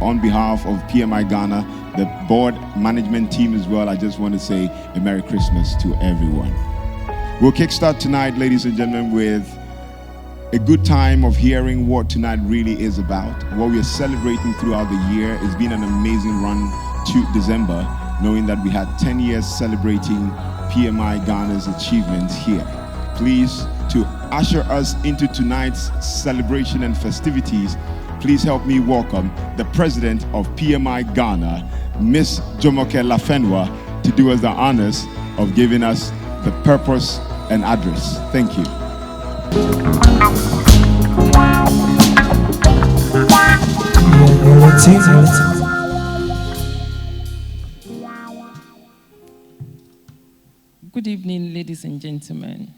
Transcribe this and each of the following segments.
on behalf of PMI Ghana, the board management team as well, I just want to say a Merry Christmas to everyone. We'll kickstart tonight, ladies and gentlemen, with a good time of hearing what tonight really is about, what we are celebrating throughout the year. It's been an amazing run to December, knowing that we had 10 years celebrating PMI Ghana's achievements here. Please, to usher us into tonight's celebration and festivities, please help me welcome the president of PMI Ghana, Miss Jomoke Lafenwa, to do us the honors of giving us the purpose and address. Thank you. Good evening, ladies and gentlemen.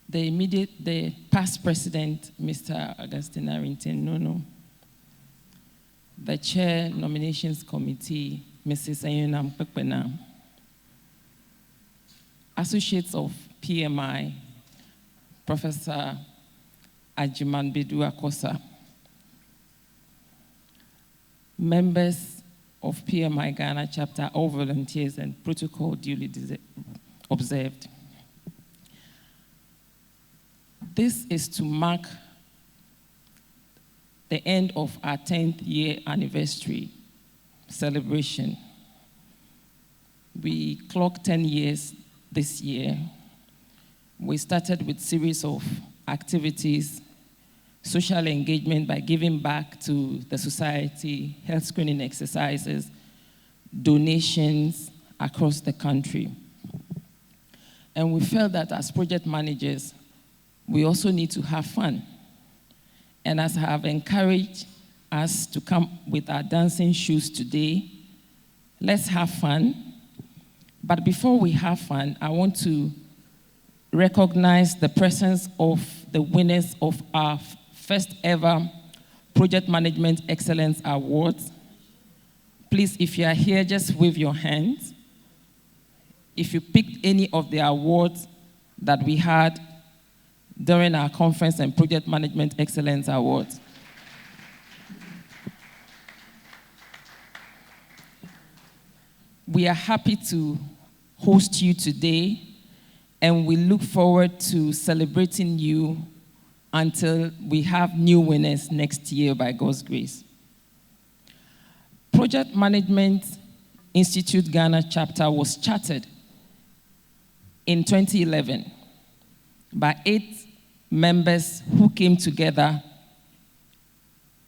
The past president, Mr. Augustine Harrington Nono, the chair nominations committee, Mrs. Ayunam Pekpena, associates of PMI, Professor Ajiman Bedu Akosa, members of PMI Ghana chapter, all volunteers and protocol duly observed. This is to mark the end of our 10th year anniversary celebration. We clocked 10 years this year. We started with a series of activities, social engagement by giving back to the society, health screening exercises, donations across the country. And we felt that as project managers, we also need to have fun. And as I have encouraged us to come with our dancing shoes today, let's have fun. But before we have fun, I want to recognize the presence of the winners of our first ever Project Management Excellence Awards. Please, if you are here, just wave your hands. If you picked any of the awards that we had during our conference and Project Management Excellence Awards. We are happy to host you today, and we look forward to celebrating you until we have new winners next year by God's grace. Project Management Institute Ghana chapter was chartered in 2011 by 8 members who came together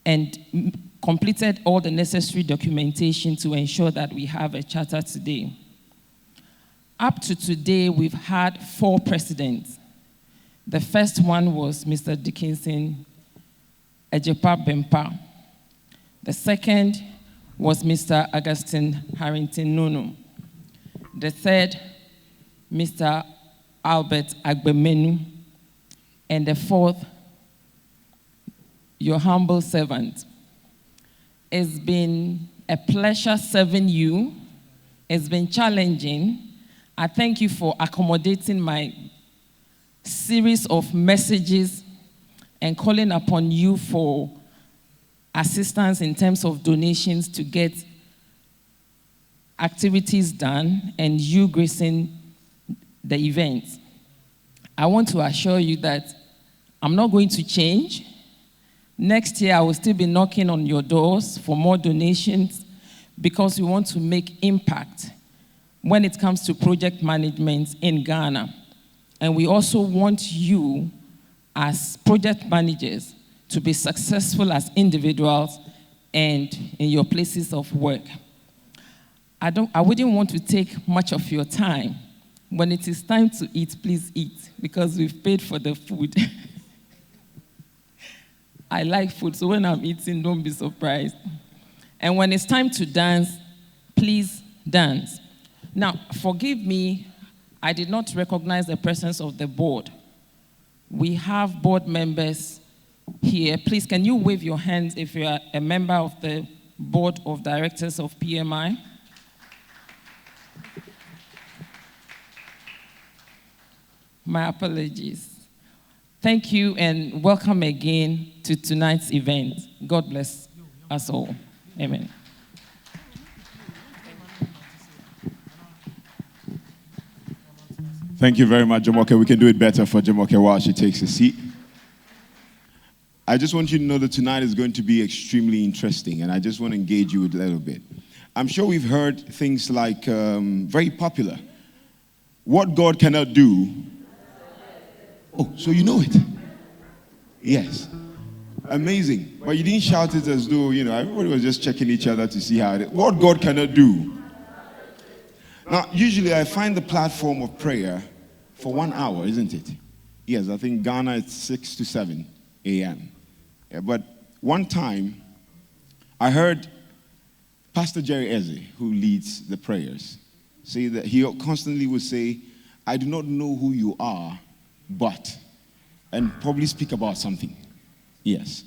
and completed all the necessary documentation to ensure that we have a charter today. Up to today, we've had 4 presidents. The first one was Mr. Dickinson Ejepa Bempa. The second was Mr. Augustine Harrington Nono. The third, Mr. Albert Agbemenu. And the fourth, your humble servant. It's been a pleasure serving you. It's been challenging. I thank you for accommodating my series of messages and calling upon you for assistance in terms of donations to get activities done and you gracing the event. I want to assure you that I'm not going to change. Next year, I will still be knocking on your doors for more donations because we want to make impact when it comes to project management in Ghana. And we also want you, as project managers, to be successful as individuals and in your places of work. I wouldn't want to take much of your time. When it is time to eat, please eat, because we've paid for the food. I like food, so when I'm eating, don't be surprised. And when it's time to dance, please dance. Now, forgive me, I did not recognize the presence of the board. We have board members here. Please, can you wave your hands if you are a member of the board of directors of PMI? My apologies. Thank you and welcome again to tonight's event. God bless us all. Amen. Thank you very much, Jamoke. We can do it better for Jamoke while she takes a seat. I just want you to know that tonight is going to be extremely interesting, and I just want to engage you with a little bit. I'm sure we've heard things like, very popular, what God cannot do. Oh, so you know it? Yes. Amazing. But you didn't shout it as though, everybody was just checking each other to see how it is. What God cannot do. Now, usually I find the platform of prayer for 1 hour, isn't it? Yes, I think Ghana it's 6 to 7 a.m. Yeah, but one time, I heard Pastor Jerry Eze, who leads the prayers, say that he constantly would say, I do not know who you are, but, and probably speak about something. Yes.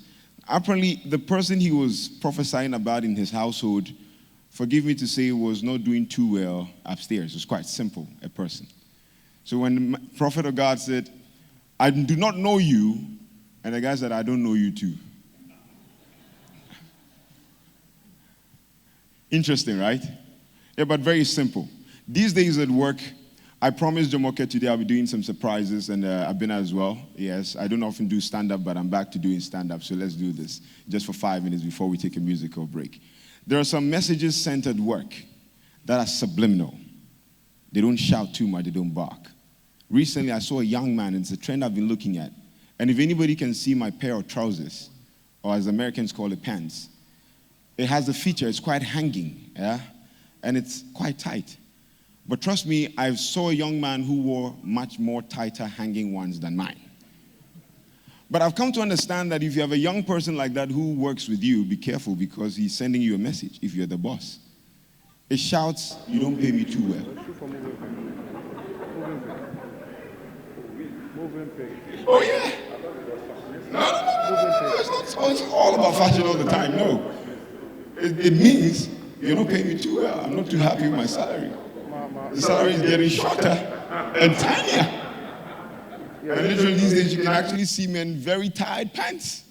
Apparently, the person he was prophesying about in his household, forgive me to say, was not doing too well upstairs. It was quite simple, a person. So when the prophet of God said, I do not know you, and the guy said, I don't know you too. Interesting, right? Yeah, but very simple. These days at work, I promised Jamoke today I'll be doing some surprises, and I've been as well. Yes, I don't often do stand-up, but I'm back to doing stand-up, so let's do this just for 5 minutes before we take a musical break. There are some messages sent at work that are subliminal. They don't shout too much, they don't bark. Recently, I saw a young man, and it's a trend I've been looking at. And if anybody can see my pair of trousers, or as Americans call it, pants, it has a feature, it's quite hanging, yeah? And it's quite tight. But trust me, I saw a young man who wore much more tighter hanging ones than mine. But I've come to understand that if you have a young person like that who works with you, be careful because he's sending you a message if you're the boss. It shouts, you don't pay me too well. Oh yeah. No. It's not all about fashion all the time, no. It means you don't pay me too well. I'm not too happy with my salary. The salary is getting shorter and tinier. And literally these days you can actually see men very tight pants.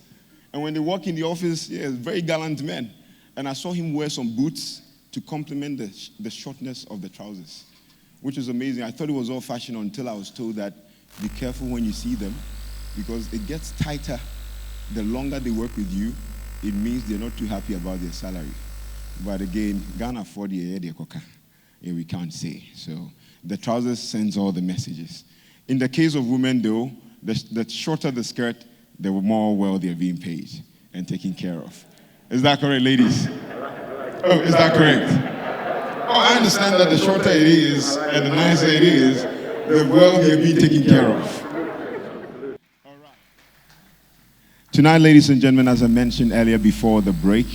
And when they walk in the office, very gallant men. And I saw him wear some boots to complement the shortness of the trousers, which is amazing. I thought it was all fashion until I was told that be careful when you see them because it gets tighter the longer they work with you. It means they're not too happy about their salary. But again, Ghana for the coca. We can't say. So the trousers sends all the messages. In the case of women, though, the shorter the skirt, the more well they're being paid and taken care of. Is that correct, ladies? Oh, is that correct? Oh, I understand that the shorter it is and the nicer it is, the well they're being taken care of. All right. Tonight, ladies and gentlemen, as I mentioned earlier before the break,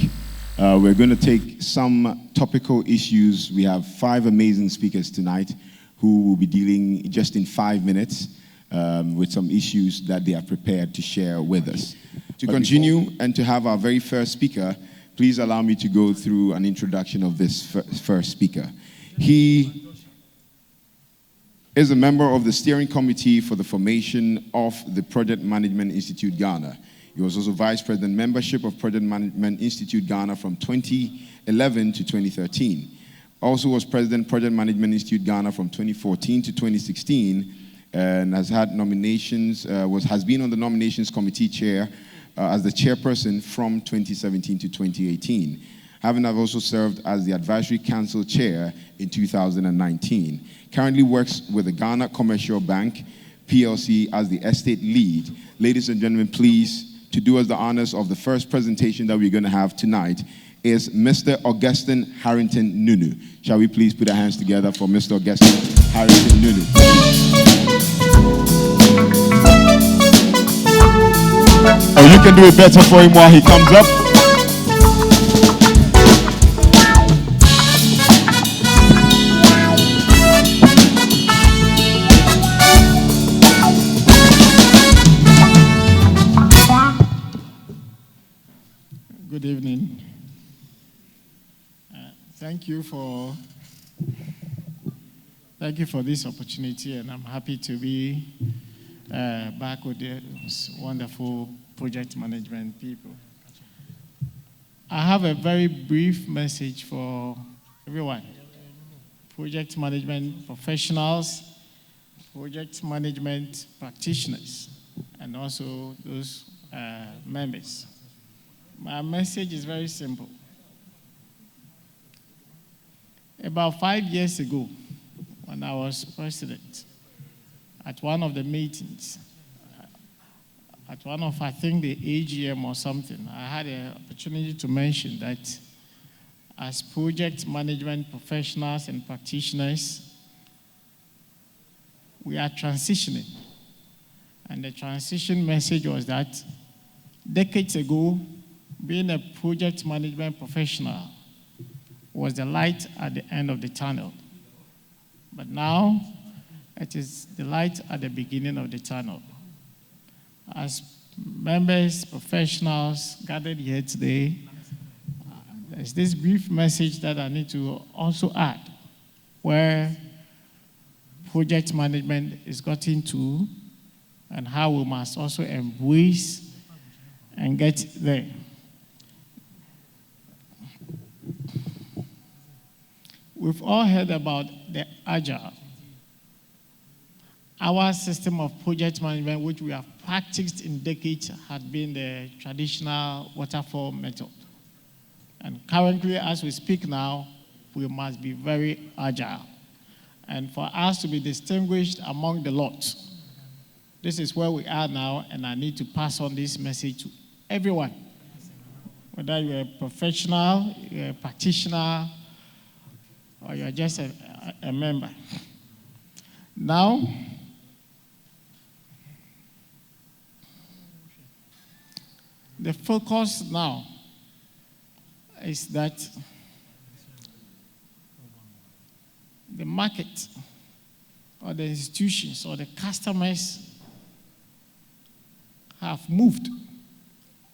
we're going to take some topical issues. We have 5 amazing speakers tonight who will be dealing just in 5 minutes with some issues that they are prepared to share with us. To continue and to have our very first speaker, please allow me to go through an introduction of this first speaker. He is a member of the steering committee for the formation of the Project Management Institute Ghana. He was also Vice President membership of Project Management Institute Ghana from 2011 to 2013. Also was President Project Management Institute Ghana from 2014 to 2016 and has had nominations, has been on the nominations committee chair as the chairperson from 2017 to 2018. Having also served as the advisory council chair in 2019. Currently works with the Ghana Commercial Bank PLC as the estate lead. Ladies and gentlemen, please, to do us the honors of the first presentation that we're going to have tonight is Mr. Augustine Harrington Nunu. Shall we please put our hands together for Mr. Augustine Harrington Nunu? Oh, you can do it better for him while he comes up. Good evening. Thank you for this opportunity, and I'm happy to be back with those wonderful project management people. I have a very brief message for everyone. Project management professionals, project management practitioners, and also those members. My message is very simple. About 5 years ago, when I was president, at one of the meetings, at one of, I think, the AGM or something, I had an opportunity to mention that as project management professionals and practitioners, we are transitioning. And the transition message was that decades ago, being a project management professional was the light at the end of the tunnel. But now, it is the light at the beginning of the tunnel. As members, professionals gathered here today, there's this brief message that I need to also add, where project management is gotten to and how we must also embrace and get there. We've all heard about the Agile. Our system of project management, which we have practiced in decades, had been the traditional waterfall method. And currently, as we speak now, we must be very agile. And for us to be distinguished among the lot, this is where we are now, and I need to pass on this message to everyone. Whether you're a professional, you're a practitioner, or you're just a member. Now, the focus now is that the market or the institutions or the customers have moved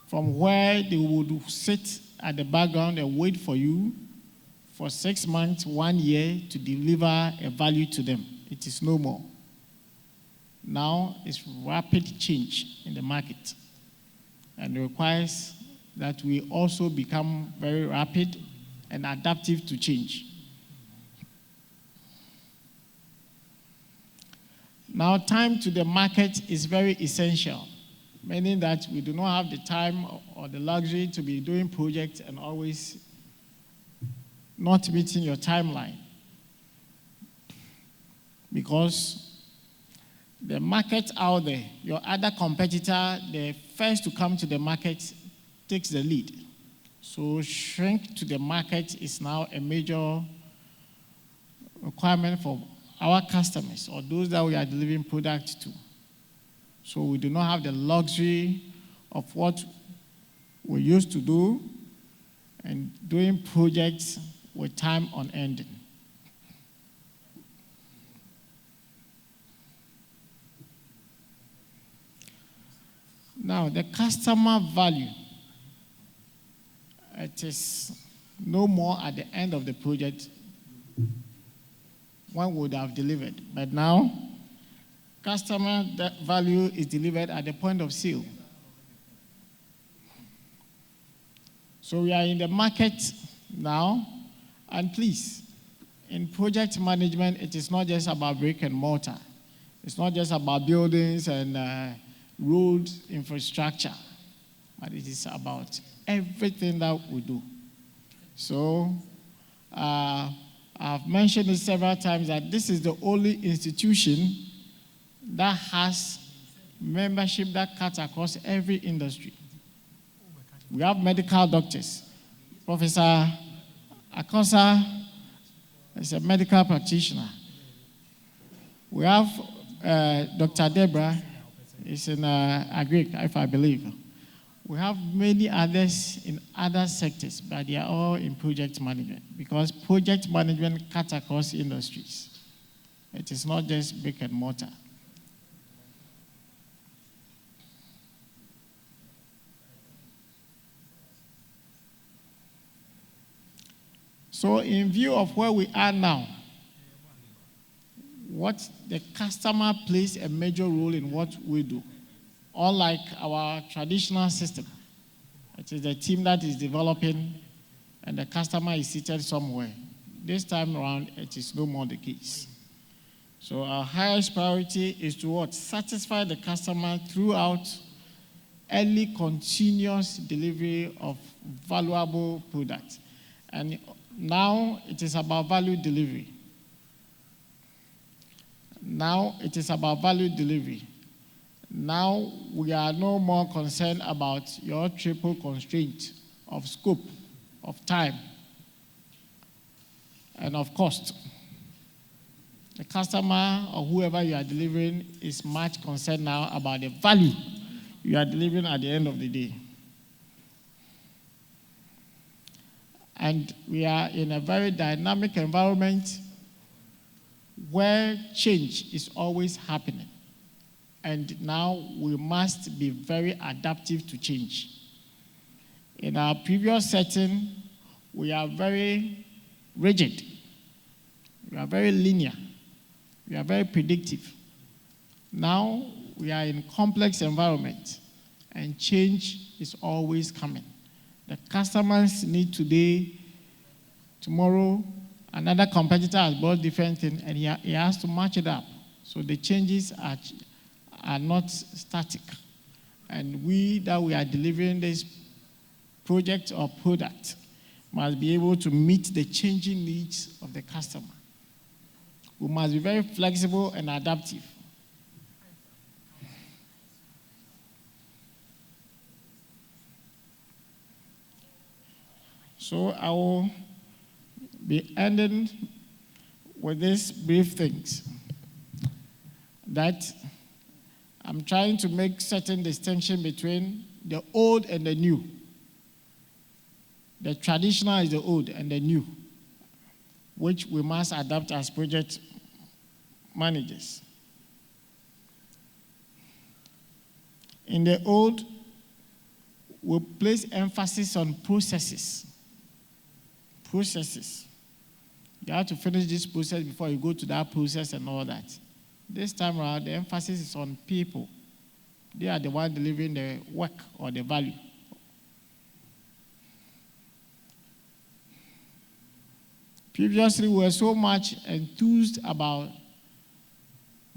from where they would sit at the background and wait for you for 6 months, 1 year to deliver a value to them. It is no more. Now it's rapid change in the market, and it requires that we also become very rapid and adaptive to change. Now, time to the market is very essential, meaning that we do not have the time or the luxury to be doing projects and always not meeting your timeline. Because the market out there, your other competitor, the first to come to the market, takes the lead. So shrink to the market is now a major requirement for our customers or those that we are delivering products to. So we do not have the luxury of what we used to do and doing projects with time on ending. Now, the customer value, it is no more at the end of the project one would have delivered. But now, customer value is delivered at the point of sale. So we are in the market now, and please, in project management, it is not just about brick and mortar. It's not just about buildings and road infrastructure, but it is about everything that we do. So I've mentioned it several times that this is the only institution that has membership that cuts across every industry. We have medical doctors. Professor Akonsa is a medical practitioner. We have Dr. Deborah is in Agric, if I believe. We have many others in other sectors, but they are all in project management because project management cuts across industries. It is not just brick and mortar. So in view of where we are now, what the customer plays a major role in what we do. Unlike our traditional system, it is the team that is developing and the customer is seated somewhere. This time around, it is no more the case. So our highest priority is to what? Satisfy the customer throughout early continuous delivery of valuable products. And now it is about value delivery. Now it is about value delivery. Now we are no more concerned about your triple constraint of scope, of time, and of cost. The customer or whoever you are delivering is much concerned now about the value you are delivering at the end of the day. And we are in a very dynamic environment where change is always happening. And now we must be very adaptive to change. In our previous setting, we are very rigid. We are very linear. We are very predictive. Now we are in a complex environment, and change is always coming. The customers need today, tomorrow, another competitor has bought different things, and he has to match it up. So the changes are not static. And we are delivering this project or product must be able to meet the changing needs of the customer. We must be very flexible and adaptive. So I will be ending with these brief things. That I'm trying to make certain distinction between the old and the new. The traditional is the old and the new, which we must adapt as project managers. In the old, we place emphasis on processes. Processes. You have to finish this process before you go to that process and all that. This time around, the emphasis is on people. They are the ones delivering the work or the value. Previously, we were so much enthused about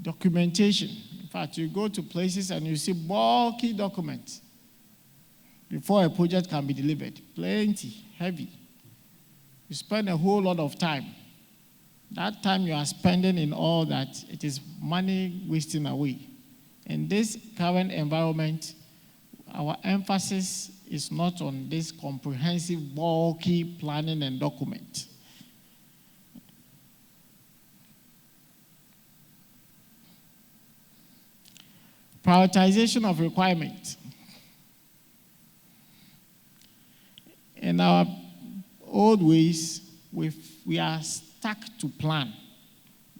documentation. In fact, you go to places and you see bulky documents before a project can be delivered. Plenty, heavy. You spend a whole lot of time. That time you are spending in all that, it is money wasting away. In this current environment, our emphasis is not on this comprehensive, bulky planning and document. Prioritization of requirements. In our old ways, we are stuck to plan.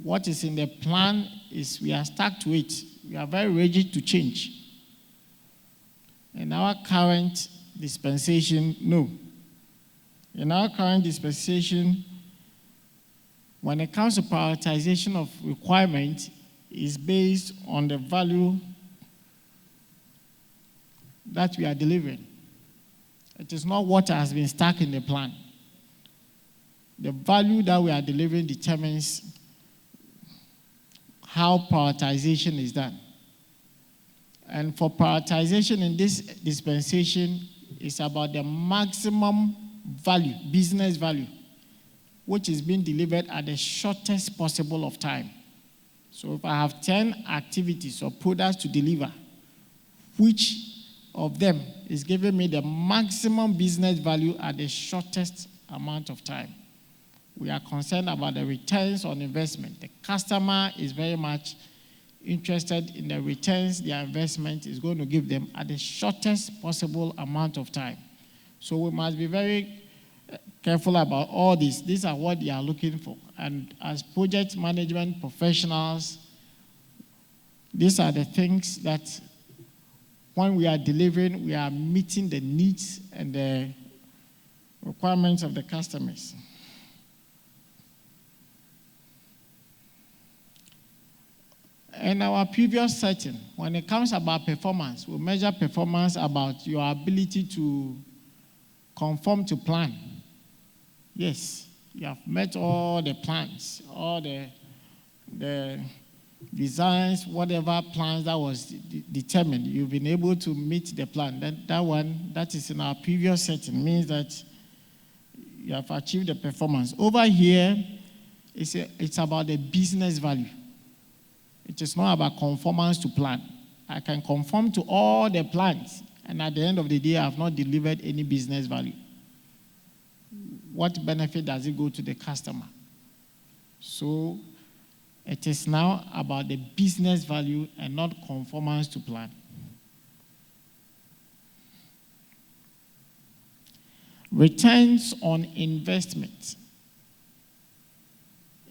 What is in the plan is we are stuck to it. We are very rigid to change. In our current dispensation, no. In our current dispensation, when it comes to prioritization of requirement, is based on the value that we are delivering. It is not what has been stuck in the plan. The value that we are delivering determines how prioritization is done. And for prioritization in this dispensation, it's about the maximum value, business value, which is being delivered at the shortest possible of time. So if I have 10 activities or products to deliver, which of them is giving me the maximum business value at the shortest amount of time? We are concerned about the returns on investment. The customer is very much interested in the returns their investment is going to give them at the shortest possible amount of time. So we must be very careful about all this. These are what they are looking for. And as project management professionals, these are the things that when we are delivering, we are meeting the needs and the requirements of the customers. in our previous setting, when it comes about performance, we measure performance about your ability to conform to plan. Yes, you have met all the plans, all the designs, whatever plans that was determined. You've been able to meet the plan. That is in our previous setting, means that you have achieved the performance. Over here, it's about the business value. It is not about conformance to plan. I can conform to all the plans, and at the end of the day, I have not delivered any business value. What benefit does it go to the customer? So it is now about the business value and not conformance to plan. Returns on investment.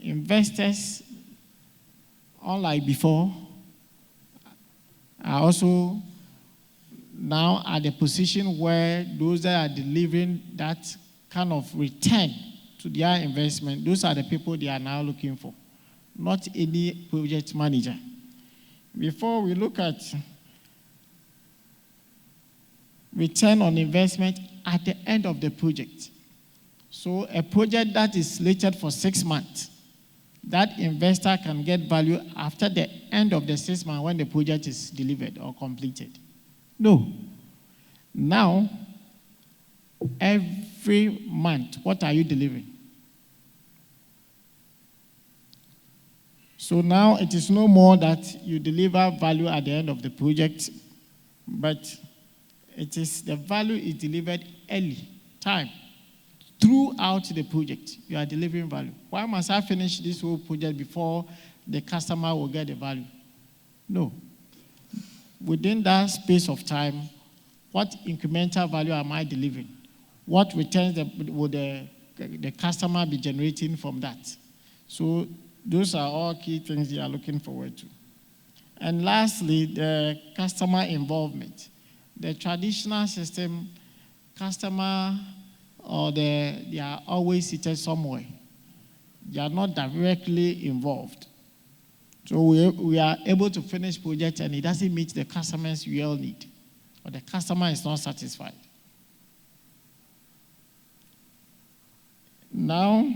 Investors, unlike before, are also now at the position where those that are delivering that kind of return to their investment, those are the people they are now looking for, not any project manager. Before we look at return on investment at the end of the project. So a project that is slated for 6 months, that investor can get value after the end of the 6 months when the project is delivered or completed. No. Now, every month, what are you delivering? So now it is no more that you deliver value at the end of the project, but it is the value is delivered early, time. Throughout the project, you are delivering value. Why must I finish this whole project before the customer will get the value? No. Within that space of time, what incremental value am I delivering? What returns will the customer be generating from that? So those are all key things you are looking forward to. And lastly, the customer involvement. The traditional system, customer they are always seated somewhere. They are not directly involved. So we are able to finish project and it doesn't meet the customer's real need, or the customer is not satisfied. Now,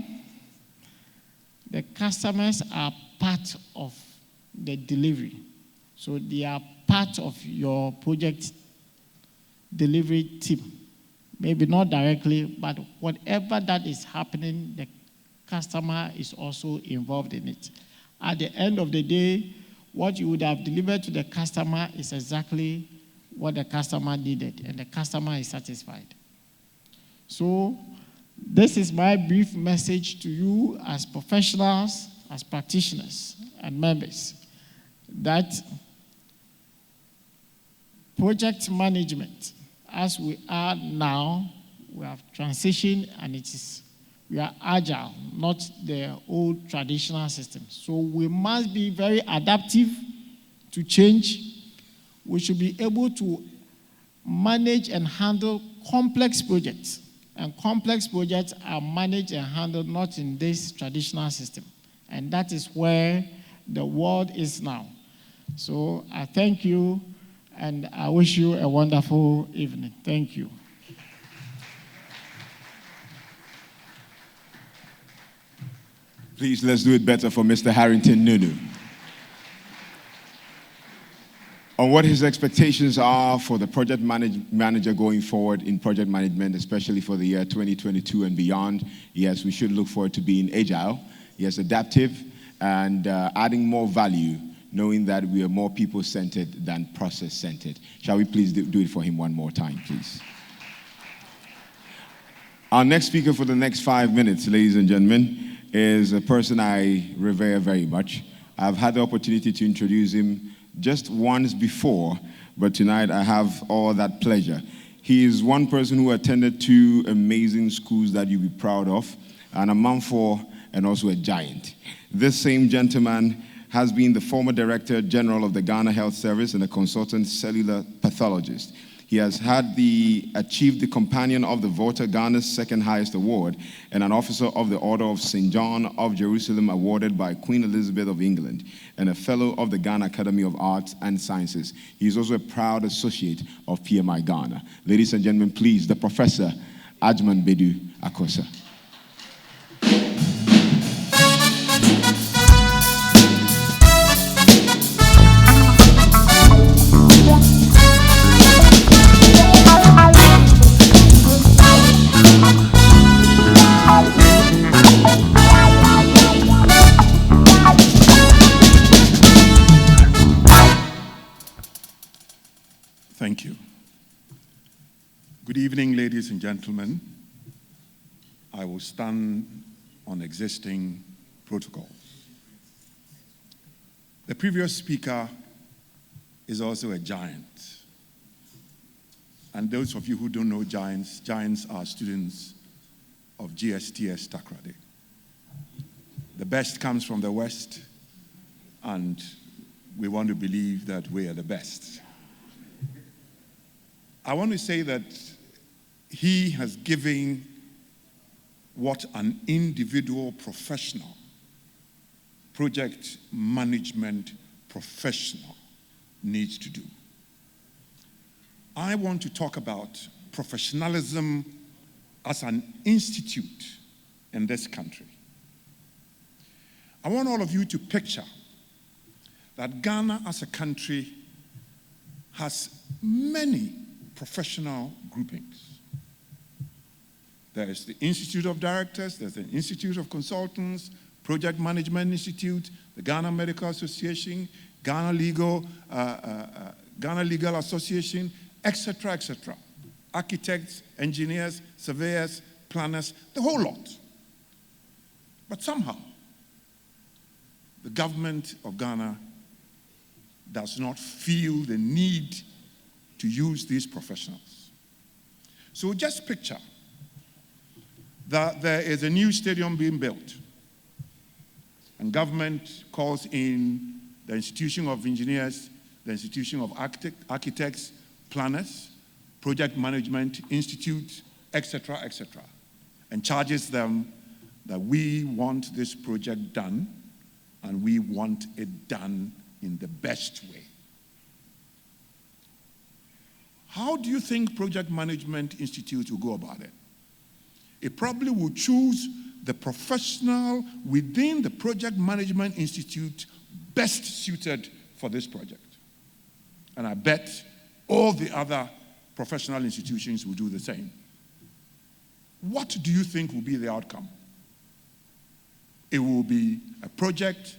the customers are part of the delivery. So they are part of your project delivery team. Maybe not directly, but whatever that is happening, the customer is also involved in it. At the end of the day, what you would have delivered to the customer is exactly what the customer needed, and the customer is satisfied. So this is my brief message to you as professionals, as practitioners, and members, that project management, as we are now, we have transitioned, and we are agile, not the old traditional system. So we must be very adaptive to change. We should be able to manage and handle complex projects. And complex projects are managed and handled not in this traditional system. And that is where the world is now. So I thank you, and I wish you a wonderful evening. Thank you. Please, let's do it better for Mr. Harrington Nunu. On what his expectations are for the project manager going forward in project management, especially for the year 2022 and beyond. Yes, we should look forward to being agile, yes, adaptive, and adding more value, knowing that we are more people-centered than process-centered. Shall we please do it for him one more time, please? Our next speaker for the next 5 minutes, ladies and gentlemen, is a person I revere very much. I've had the opportunity to introduce him just once before, but tonight I have all that pleasure. He is one person who attended 2 amazing schools that you'll be proud of, and a Manfor and also a giant. This same gentleman has been the former Director General of the Ghana Health Service and a consultant cellular pathologist. He has achieved the Companion of the Voter, Ghana's second highest award, and an Officer of the Order of St. John of Jerusalem awarded by Queen Elizabeth of England, and a Fellow of the Ghana Academy of Arts and Sciences. He is also a proud associate of PMI Ghana. Ladies and gentlemen, please, the Professor Ajman Bedu Akosa. Thank you. Good evening, ladies and gentlemen. I will stand on existing protocols. The previous speaker is also a giant. And those of you who don't know giants are students of GSTS Takrade. The best comes from the West, and we want to believe that we are the best. I want to say that he has given what an individual professional, project management professional, needs to do. I want to talk about professionalism as an institute in this country. I want all of you to picture that Ghana as a country has many professional groupings. There is the Institute of Directors, there's the Institute of Consultants, Project Management Institute, the Ghana Medical Association, Ghana Legal Association, etc., etc. Architects, engineers, surveyors, planners, the whole lot. But somehow, the government of Ghana does not feel the need to use these professionals. So just picture that there is a new stadium being built, and government calls in the Institution of Engineers, the Institution of Architects, Planners, Project Management Institute, etc., etc., and charges them that we want this project done, and we want it done in the best way. How do you think Project Management Institute will go about it? It probably will choose the professional within the Project Management Institute best suited for this project. And I bet all the other professional institutions will do the same. What do you think will be the outcome? It will be a project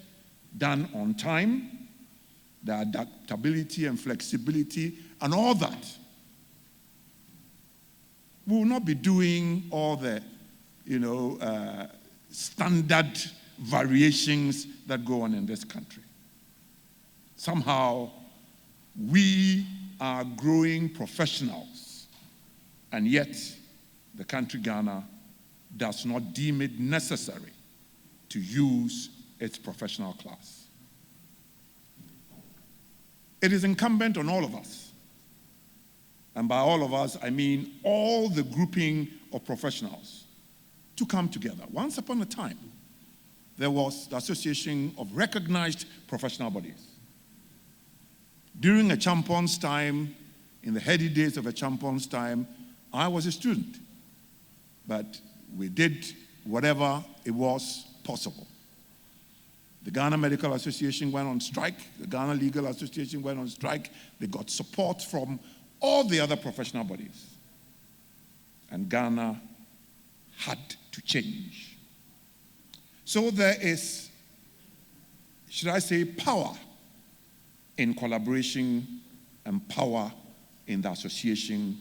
done on time, the adaptability and flexibility and all that. We will not be doing all the, standard variations that go on in this country. Somehow, we are growing professionals, and yet the country Ghana does not deem it necessary to use its professional class. It is incumbent on all of us. And by all of us, I mean all the grouping of professionals to come together. Once upon a time, there was the Association of Recognized Professional Bodies. During a champions time, in the heady days of a champions time, I was a student. But we did whatever it was possible. The Ghana Medical Association went on strike. The Ghana Legal Association went on strike. They got support from all the other professional bodies. And Ghana had to change. So there is, should I say, power in collaboration and power in the association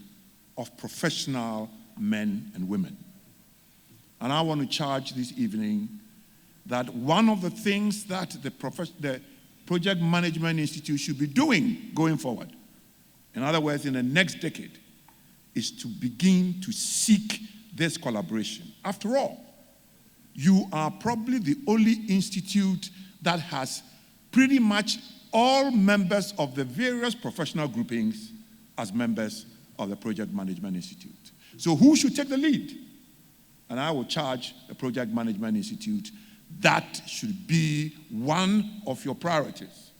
of professional men and women. And I want to charge this evening that one of the things that the Project Management Institute should be doing going forward, in other words, in the next decade, is to begin to seek this collaboration. After all, you are probably the only institute that has pretty much all members of the various professional groupings as members of the Project Management Institute. So who should take the lead? And I will charge the Project Management Institute that should be one of your priorities.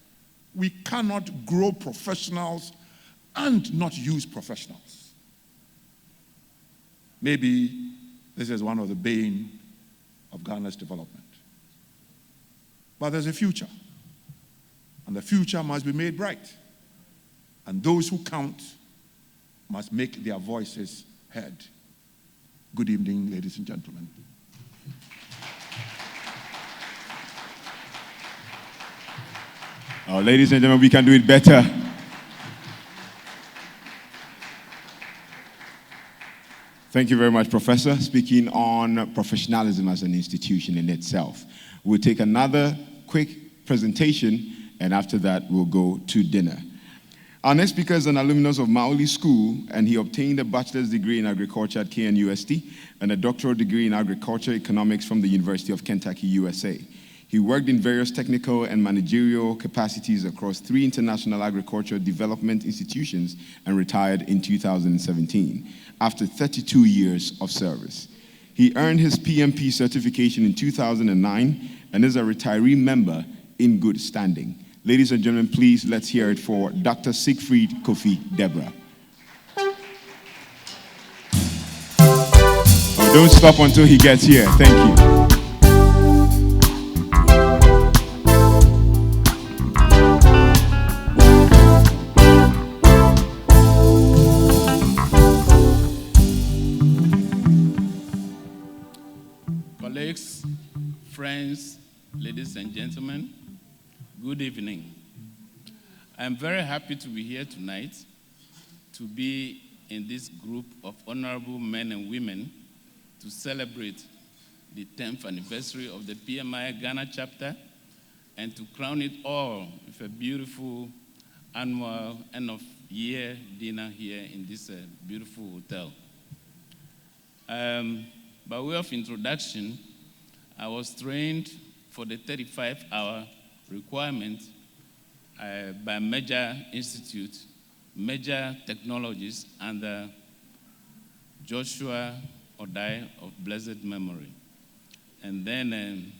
We cannot grow professionals and not use professionals. Maybe this is one of the bane of Ghana's development. But there's a future. And the future must be made bright. And those who count must make their voices heard. Good evening, ladies and gentlemen. Oh, ladies and gentlemen, we can do it better. Thank you very much, Professor. Speaking on professionalism as an institution in itself. We'll take another quick presentation, and after that, we'll go to dinner. Our next speaker is an alumnus of Maoli School, and he obtained a bachelor's degree in agriculture at KNUST and a doctoral degree in agriculture economics from the University of Kentucky, USA. He worked in various technical and managerial capacities across 3 international agriculture development institutions and retired in 2017 after 32 years of service. He earned his PMP certification in 2009 and is a retiree member in good standing. Ladies and gentlemen, please let's hear it for Dr. Siegfried Kofi Deborah. Oh, don't stop until he gets here. Thank you. Colleagues, friends, ladies and gentlemen, good evening. I'm very happy to be here tonight to be in this group of honorable men and women to celebrate the 10th anniversary of the PMI Ghana chapter and to crown it all with a beautiful annual end-of-year dinner here in this beautiful hotel. By way of introduction, I was trained for the 35-hour requirement by Major Institute, Major Technologies, and Joshua Odai of blessed memory. And then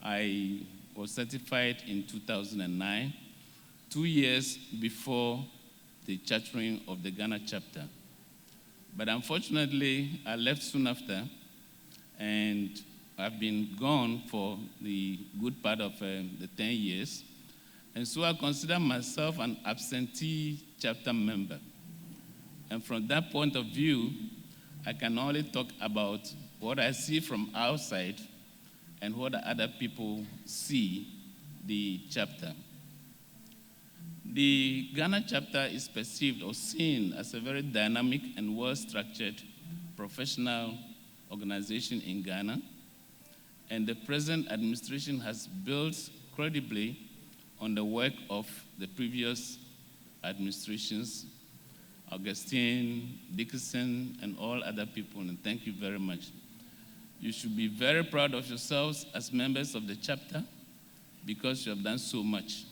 I was certified in 2009, 2 years before the chartering of the Ghana chapter. But unfortunately, I left soon after, and I've been gone for the good part of the 10 years. And so I consider myself an absentee chapter member. And from that point of view, I can only talk about what I see from outside and what other people see the chapter. The Ghana chapter is perceived or seen as a very dynamic and well-structured professional organization in Ghana. And the present administration has built credibly on the work of the previous administrations, Augustine, Dickinson, and all other people, and thank you very much. You should be very proud of yourselves as members of the chapter because you have done so much.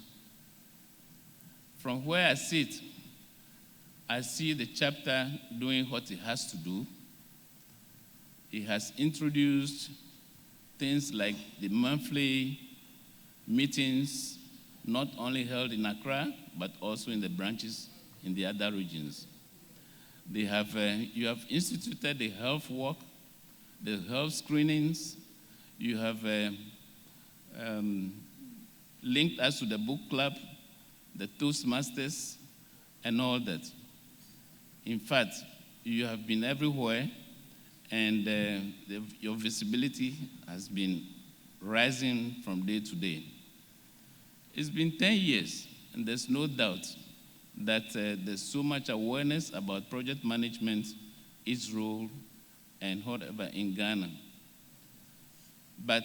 From where I sit, I see the chapter doing what it has to do. It has introduced things like the monthly meetings, not only held in Accra, but also in the branches in the other regions. They have, you have instituted the health walk, the health screenings. You have linked us to the book club, the Toastmasters, and all that. In fact, you have been everywhere, and your visibility has been rising from day to day. It's been 10 years, and there's no doubt that there's so much awareness about project management, its role, and whatever in Ghana. But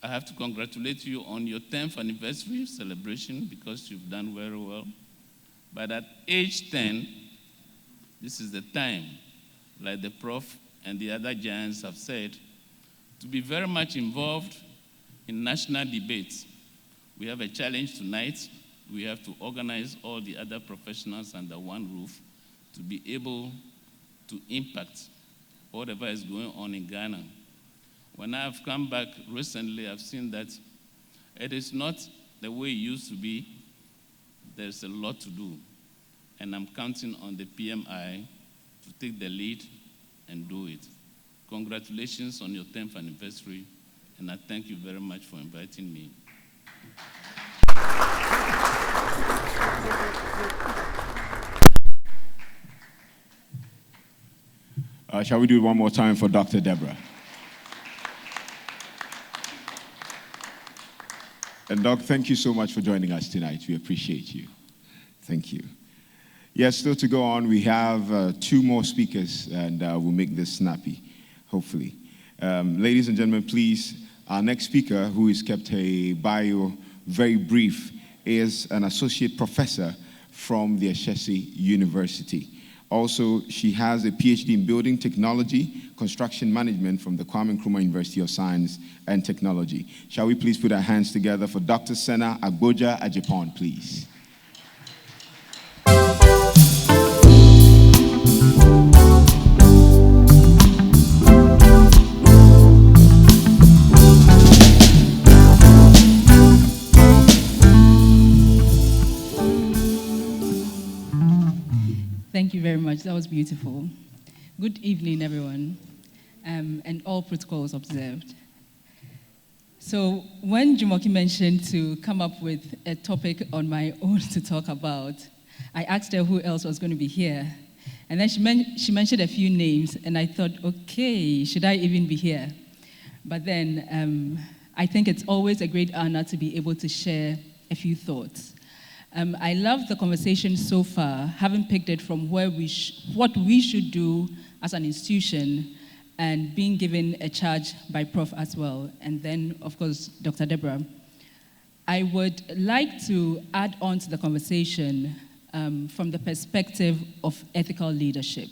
I have to congratulate you on your 10th anniversary celebration because you've done very well. But at age 10, this is the time, like the prof and the other giants have said, to be very much involved in national debates. We have a challenge tonight we have to organize all the other professionals under one roof to be able to impact whatever is going on in Ghana. When I've come back recently, I've seen that it is not the way it used to be. There's a lot to do. And I'm counting on the PMI to take the lead and do it. Congratulations on your 10th anniversary, and I thank you very much for inviting me. Shall we do it one more time for Dr. Deborah? And Doc, thank you so much for joining us tonight. We appreciate you. Thank you. Yes, still to go on, we have 2 more speakers, and we'll make this snappy, hopefully. Ladies and gentlemen, please, our next speaker, who has kept a bio very brief, is an associate professor from the Ashesi University. Also, she has a PhD in building technology, construction management from the Kwame Nkrumah University of Science and Technology. Shall we please put our hands together for Dr. Sena Agboja Ajipon, please. Thank you very much. That was beautiful. Good evening, everyone, and all protocols observed. So when Jumoke mentioned to come up with a topic on my own to talk about, I asked her who else was going to be here. And then she mentioned a few names, and I thought, okay, should I even be here? But then I think it's always a great honor to be able to share a few thoughts. I love the conversation so far, having picked it from where what we should do as an institution, and being given a charge by Prof as well, and then, of course, Dr. Deborah. I would like to add on to the conversation from the perspective of ethical leadership.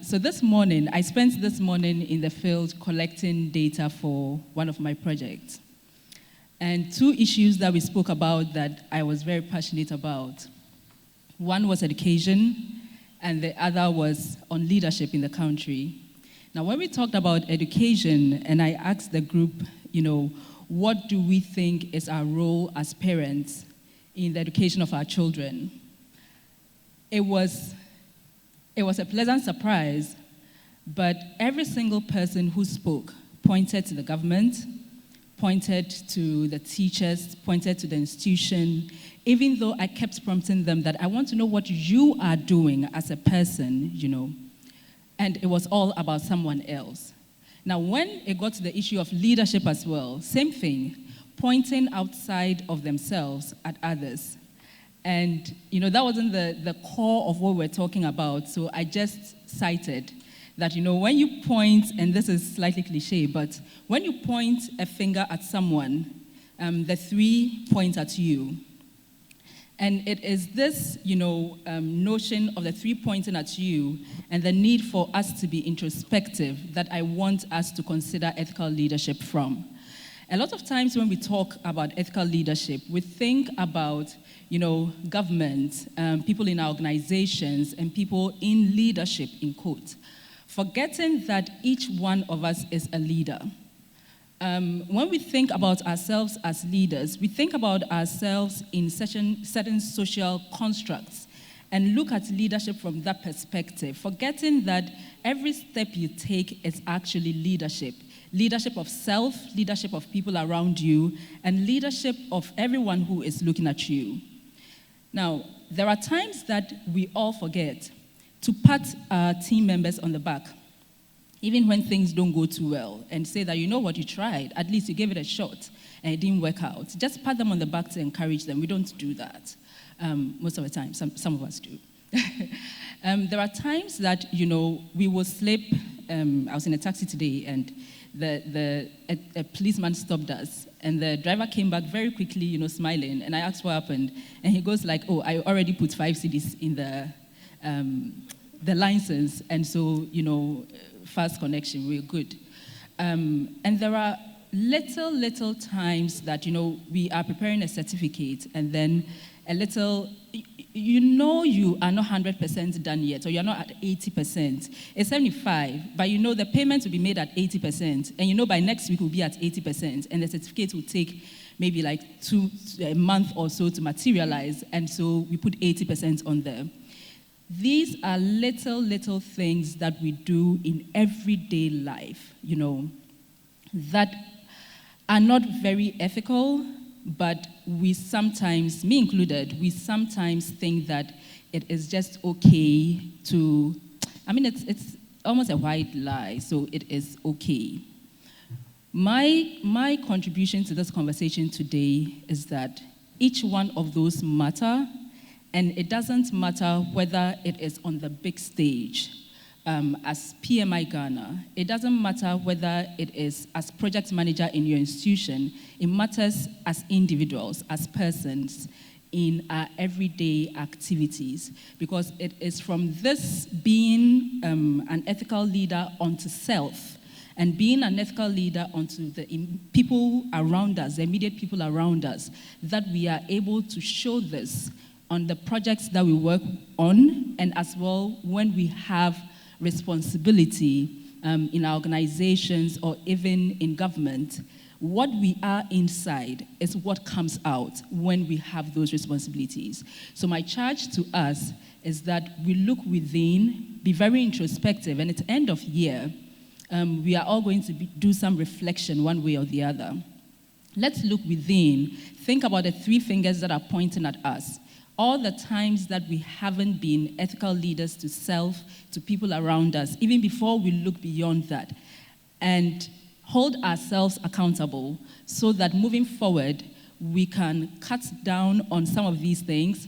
So this morning, I spent this morning in the field collecting data for one of my projects. And 2 issues that we spoke about that I was very passionate about. One was education, and the other was on leadership in the country. Now, when we talked about education, and I asked the group, what do we think is our role as parents in the education of our children? It was a pleasant surprise, but every single person who spoke pointed to the government, pointed to the teachers, pointed to the institution, even though I kept prompting them that I want to know what you are doing as a person, and it was all about someone else. Now, when it got to the issue of leadership as well, same thing, pointing outside of themselves at others. And, that wasn't the core of what we're talking about, so I just cited that, when you point, and this is slightly cliche, but when you point a finger at someone, the 3 point at you. And it is this, notion of the 3 pointing at you and the need for us to be introspective that I want us to consider ethical leadership from. A lot of times when we talk about ethical leadership, we think about, government, people in our organizations, and people in leadership, in quotes, forgetting that each one of us is a leader. When we think about ourselves as leaders, we think about ourselves in certain social constructs and look at leadership from that perspective, forgetting that every step you take is actually leadership. Leadership of self, leadership of people around you, and leadership of everyone who is looking at you. Now, there are times that we all forget to pat our team members on the back, even when things don't go too well, and say that, what, you tried, at least you gave it a shot, and it didn't work out. Just pat them on the back to encourage them. We don't do that most of the time. Some of us do. There are times that, we will slip. I was in a taxi today, and a policeman stopped us, and the driver came back very quickly, smiling, and I asked what happened, and he goes like, oh, I already put 5 cedis in the license, and so, fast connection, we're good. And there are little times that, we are preparing a certificate and then a little, you are not 100% done yet, or you're not at 80%. It's 75, but the payment will be made at 80%, and by next week we'll be at 80%, and the certificate will take maybe like a month or so to materialize, and so we put 80% on there. These are little things that we do in everyday life, that are not very ethical, but we sometimes, me included, we sometimes think that it is just okay to, it's almost a white lie, so it is okay. My contribution to this conversation today is that each one of those matter, and it doesn't matter whether it is on the big stage as PMI Ghana. It doesn't matter whether it is as project manager in your institution. It matters as individuals, as persons in our everyday activities, because it is from this being an ethical leader onto self, and being an ethical leader onto the people around us, the immediate people around us, that we are able to show this on the projects that we work on, and as well when we have responsibility in our organizations or even in government. What we are inside is what comes out when we have those responsibilities. So my charge to us is that we look within, be very introspective, and at the end of year, we are all going to do some reflection one way or the other. Let's look within, think about the three fingers that are pointing at us. All the times that we haven't been ethical leaders to self, to people around us, even before we look beyond that, and hold ourselves accountable so that moving forward, we can cut down on some of these things.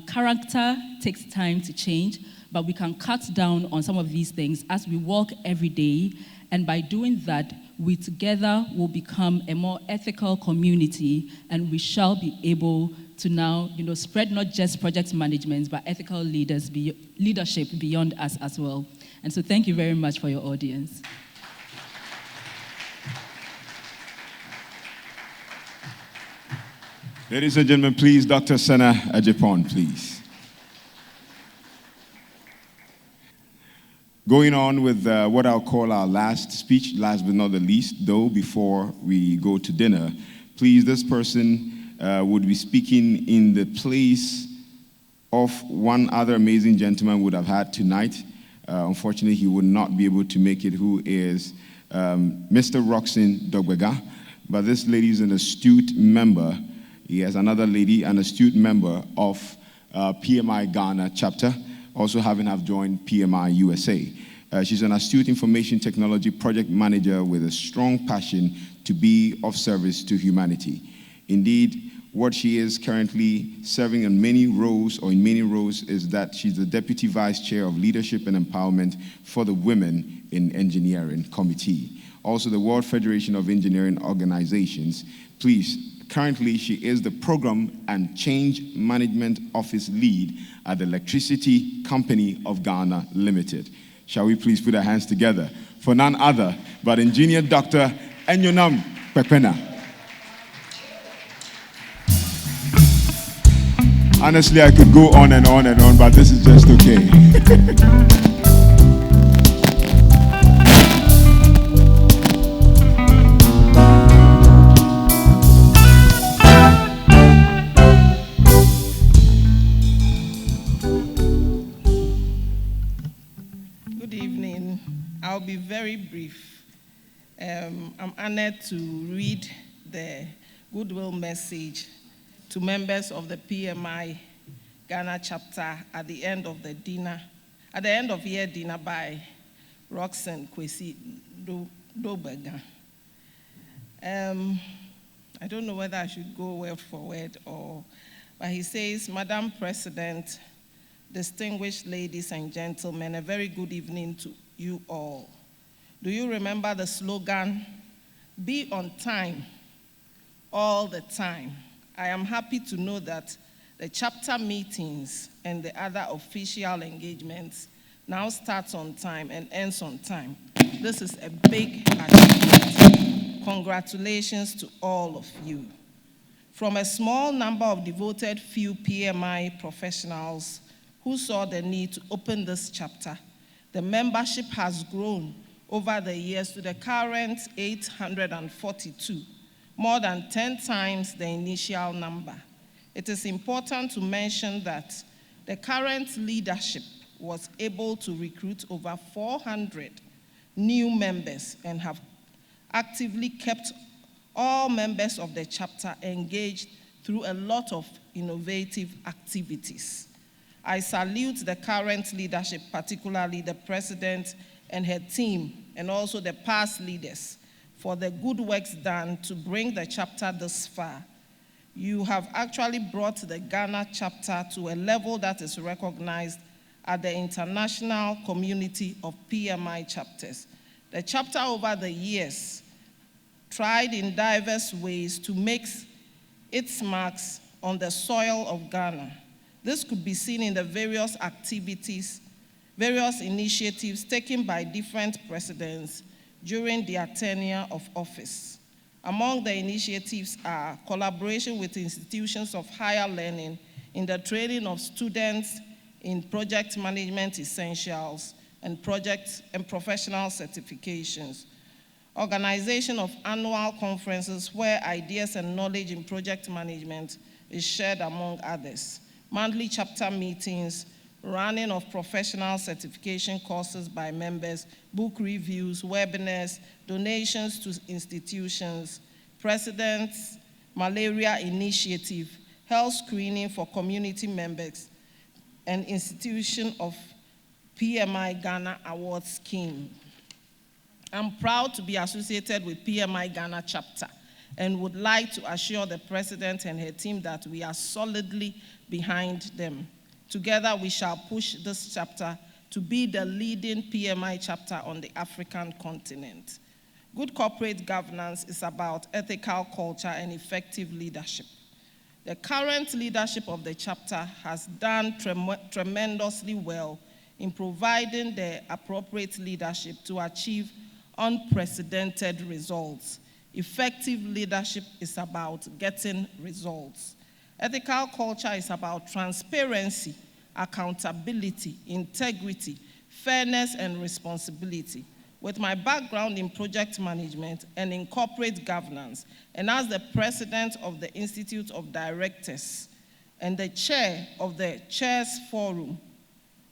Character takes time to change, but we can cut down on some of these things as we walk every day, and by doing that, we together will become a more ethical community, and we shall be able to now, spread not just project management, but ethical leadership beyond us as well. And so thank you very much for your audience. Ladies and gentlemen, please, Dr. Senna Ajipon, please. Going on with what I'll call our last speech, last but not the least, though, before we go to dinner, please, this person would be speaking in the place of one other amazing gentleman would have had tonight. Unfortunately, he would not be able to make it, who is Mr. Roxin Dogbega. But this lady is an astute member. He has another lady, an astute member of PMI Ghana chapter, also having joined PMI USA. She's an astute information technology project manager with a strong passion to be of service to humanity. Indeed, what she is currently serving in many roles is that she's the Deputy Vice Chair of Leadership and Empowerment for the Women in Engineering Committee. Also the World Federation of Engineering Organizations. Please, currently she is the Program and Change Management Office Lead at the Electricity Company of Ghana Limited. Shall we please put our hands together for none other but Engineer Dr. Enyonam Pepena. Honestly, I could go on and on and on, but this is just okay. Good evening. I'll be very brief. I'm honored to read the goodwill message to members of the PMI Ghana chapter at the end of the dinner, at the end of year dinner by Roxanne Kwesi Dobega. I don't know whether I should go word for word but he says, Madam President, distinguished ladies and gentlemen, a very good evening to you all. Do you remember the slogan, be on time all the time? I am happy to know that the chapter meetings and the other official engagements now starts on time and ends on time. This is a big achievement. congratulations to all of you. From a small number of devoted few PMI professionals who saw the need to open this chapter, the membership has grown over the years to the current 842, more than 10 times the initial number. It is important to mention that the current leadership was able to recruit over 400 new members and have actively kept all members of the chapter engaged through a lot of innovative activities. I salute the current leadership, particularly the president and her team, and also the past leaders for the good works done to bring the chapter this far. You have actually brought the Ghana chapter to a level that is recognized at the international community of PMI chapters. The chapter over the years tried in diverse ways to make its marks on the soil of Ghana. This could be seen in the various activities, various initiatives taken by different presidents during their tenure of office. Among the initiatives are collaboration with institutions of higher learning in the training of students in project management essentials and project and professional certifications, organization of annual conferences where ideas and knowledge in project management is shared among others, monthly chapter meetings, running of professional certification courses by members, book reviews, webinars, donations to institutions, President's Malaria Initiative, health screening for community members, and institution of PMI Ghana Award Scheme. I'm proud to be associated with PMI Ghana chapter and would like to assure the President and her team that we are solidly behind them. Together, we shall push this chapter to be the leading PMI chapter on the African continent. Good corporate governance is about ethical culture and effective leadership. The current leadership of the chapter has done tremendously well in providing the appropriate leadership to achieve unprecedented results. Effective leadership is about getting results. Ethical culture is about transparency, accountability, integrity, fairness, and responsibility. With my background in project management and in corporate governance, and as the president of the Institute of Directors and the chair of the Chairs Forum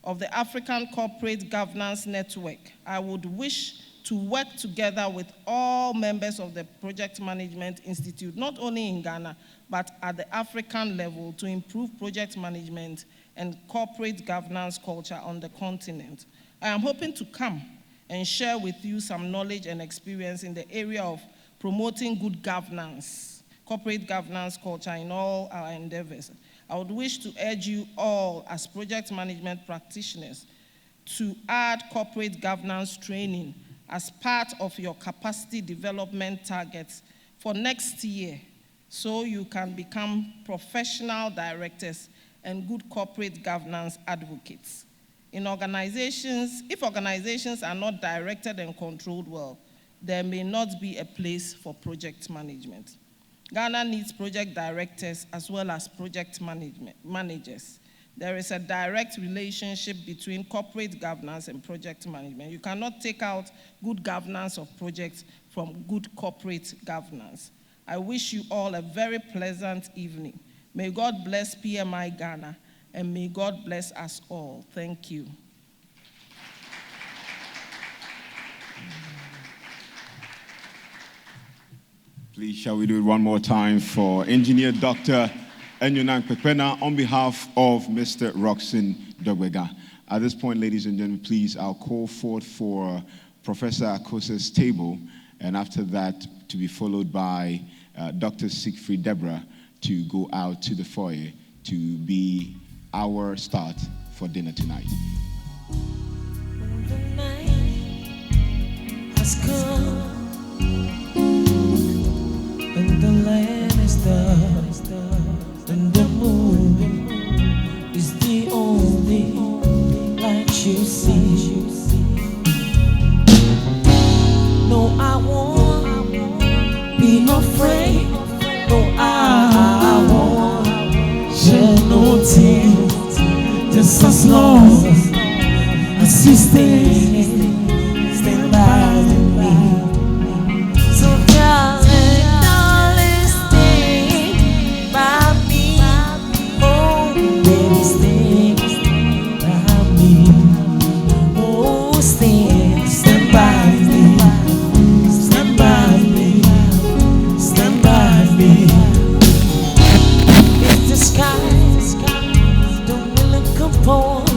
of the African Corporate Governance Network, I would wish to work together with all members of the Project Management Institute, not only in Ghana, but at the African level to improve project management and corporate governance culture on the continent. I am hoping to come and share with you some knowledge and experience in the area of promoting good governance, corporate governance culture in all our endeavors. I would wish to urge you all as project management practitioners to add corporate governance training as part of your capacity development targets for next year so you can become professional directors and good corporate governance advocates. In organizations, if organizations are not directed and controlled well, there may not be a place for project management. Ghana needs project directors as well as project managers. There is a direct relationship between corporate governance and project management. You cannot take out good governance of projects from good corporate governance. I wish you all a very pleasant evening. May God bless PMI Ghana, and may God bless us all. Thank you. Please, shall we do it one more time for Engineer Dr. Enyunang Pepena on behalf of Mr. Roxin Dogwega. At this point, ladies and gentlemen, please, I'll call forth for Professor Akosa's table, and after that, to be followed by Dr. Siegfried Deborah to go out to the foyer to be our start for dinner tonight. The night has come and the land is dark and the moon is the only light you see. No, I want as long as you stand by me. So darling, darling, stay by me. Oh, baby, stay by me. Oh, stand by me. Stand by me. Stand by me. If the sky don't really compose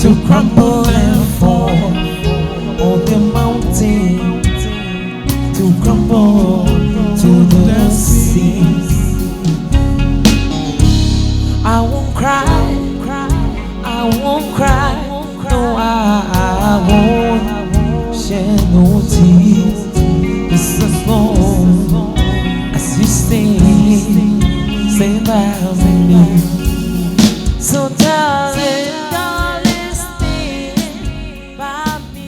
to crumble and fall, or the mountain to crumble to the sea, I won't cry, I won't cry, no, I won't shed no tears. It's as long as you stay by me. So darling, darling, stay by me.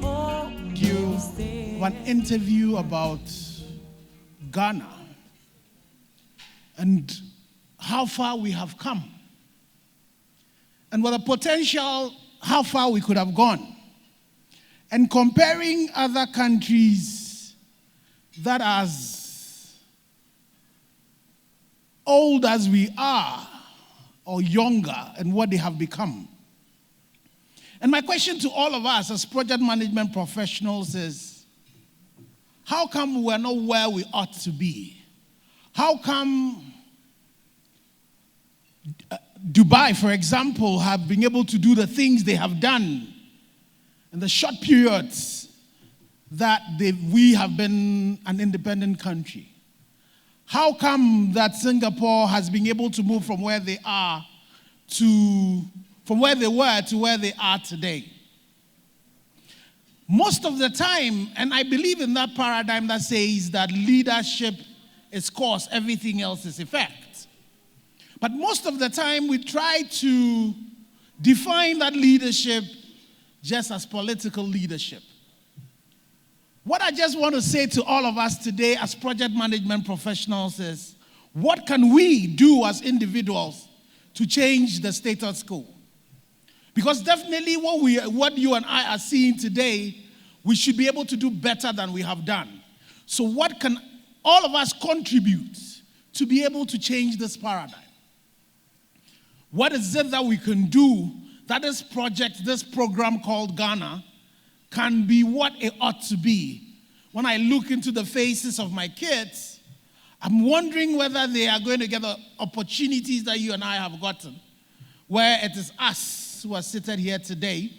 Oh, You an interview about Ghana and how far we have come, and with the potential, how far we could have gone, and comparing other countries that are as old as we are or younger and what they have become. And my question to all of us as project management professionals is, how come we're not where we ought to be? How come Dubai, for example, have been able to do the things they have done in the short periods that we have been an independent country? How come that Singapore has been able to move from where they are from where they were to where they are today? Most of the time, and I believe in that paradigm that says that leadership is cause, everything else is effect. But most of the time, we try to define that leadership just as political leadership. What I just want to say to all of us today as project management professionals is, what can we do as individuals to change the status quo? Because definitely what you and I are seeing today, we should be able to do better than we have done. So what can all of us contribute to be able to change this paradigm? What is it that we can do that this project, this program called Ghana, can be what it ought to be? When I look into the faces of my kids, I'm wondering whether they are going to get the opportunities that you and I have gotten, where it is us who are seated here today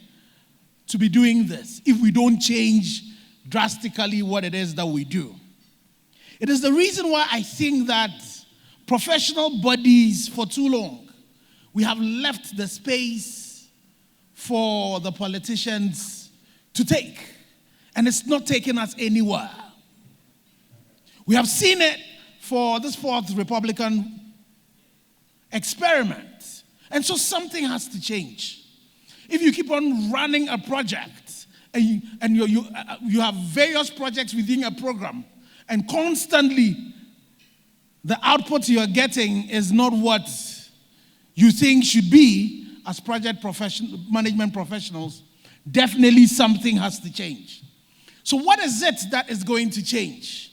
to be doing this, if we don't change drastically what it is that we do. It is the reason why I think that professional bodies, for too long, we have left the space for the politicians to take, and it's not taking us anywhere. We have seen it for this fourth Republican experiment, and so something has to change. If you keep on running a project and you have various projects within a program, and constantly the output you're getting is not what you think should be as project management professionals, definitely something has to change. So what is it that is going to change?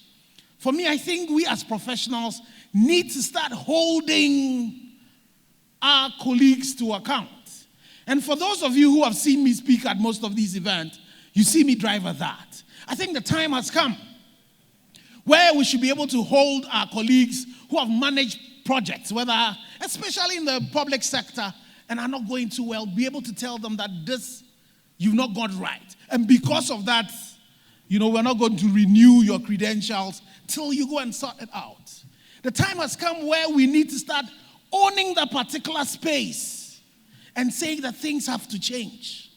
For me, I think we as professionals need to start holding our colleagues to account. And for those of you who have seen me speak at most of these events, you see me drive at that. I think the time has come where we should be able to hold our colleagues who have managed projects, whether, especially in the public sector, and are not going too well, be able to tell them that this, you've not got right. And because of that, we're not going to renew your credentials till you go and sort it out. The time has come where we need to start owning that particular space and saying that things have to change.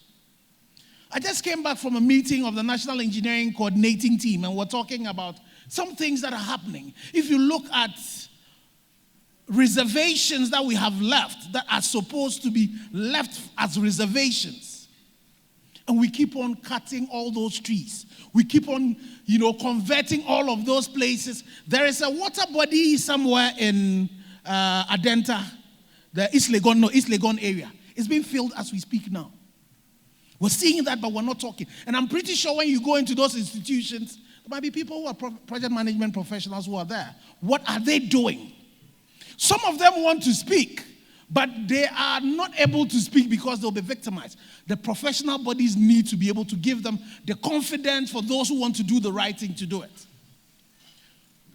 I just came back from a meeting of the National Engineering Coordinating Team, and we're talking about some things that are happening. If you look at reservations that we have left that are supposed to be left as reservations, and we keep on cutting all those trees. We keep on, converting all of those places. There is a water body somewhere in Adenta the East Legon area. It's being filled as we speak now. We're seeing that, but we're not talking. And I'm pretty sure when you go into those institutions, there might be people who are project management professionals who are there. What are they doing? Some of them want to speak, but they are not able to speak because they'll be victimized. The professional bodies need to be able to give them the confidence for those who want to do the right thing to do it.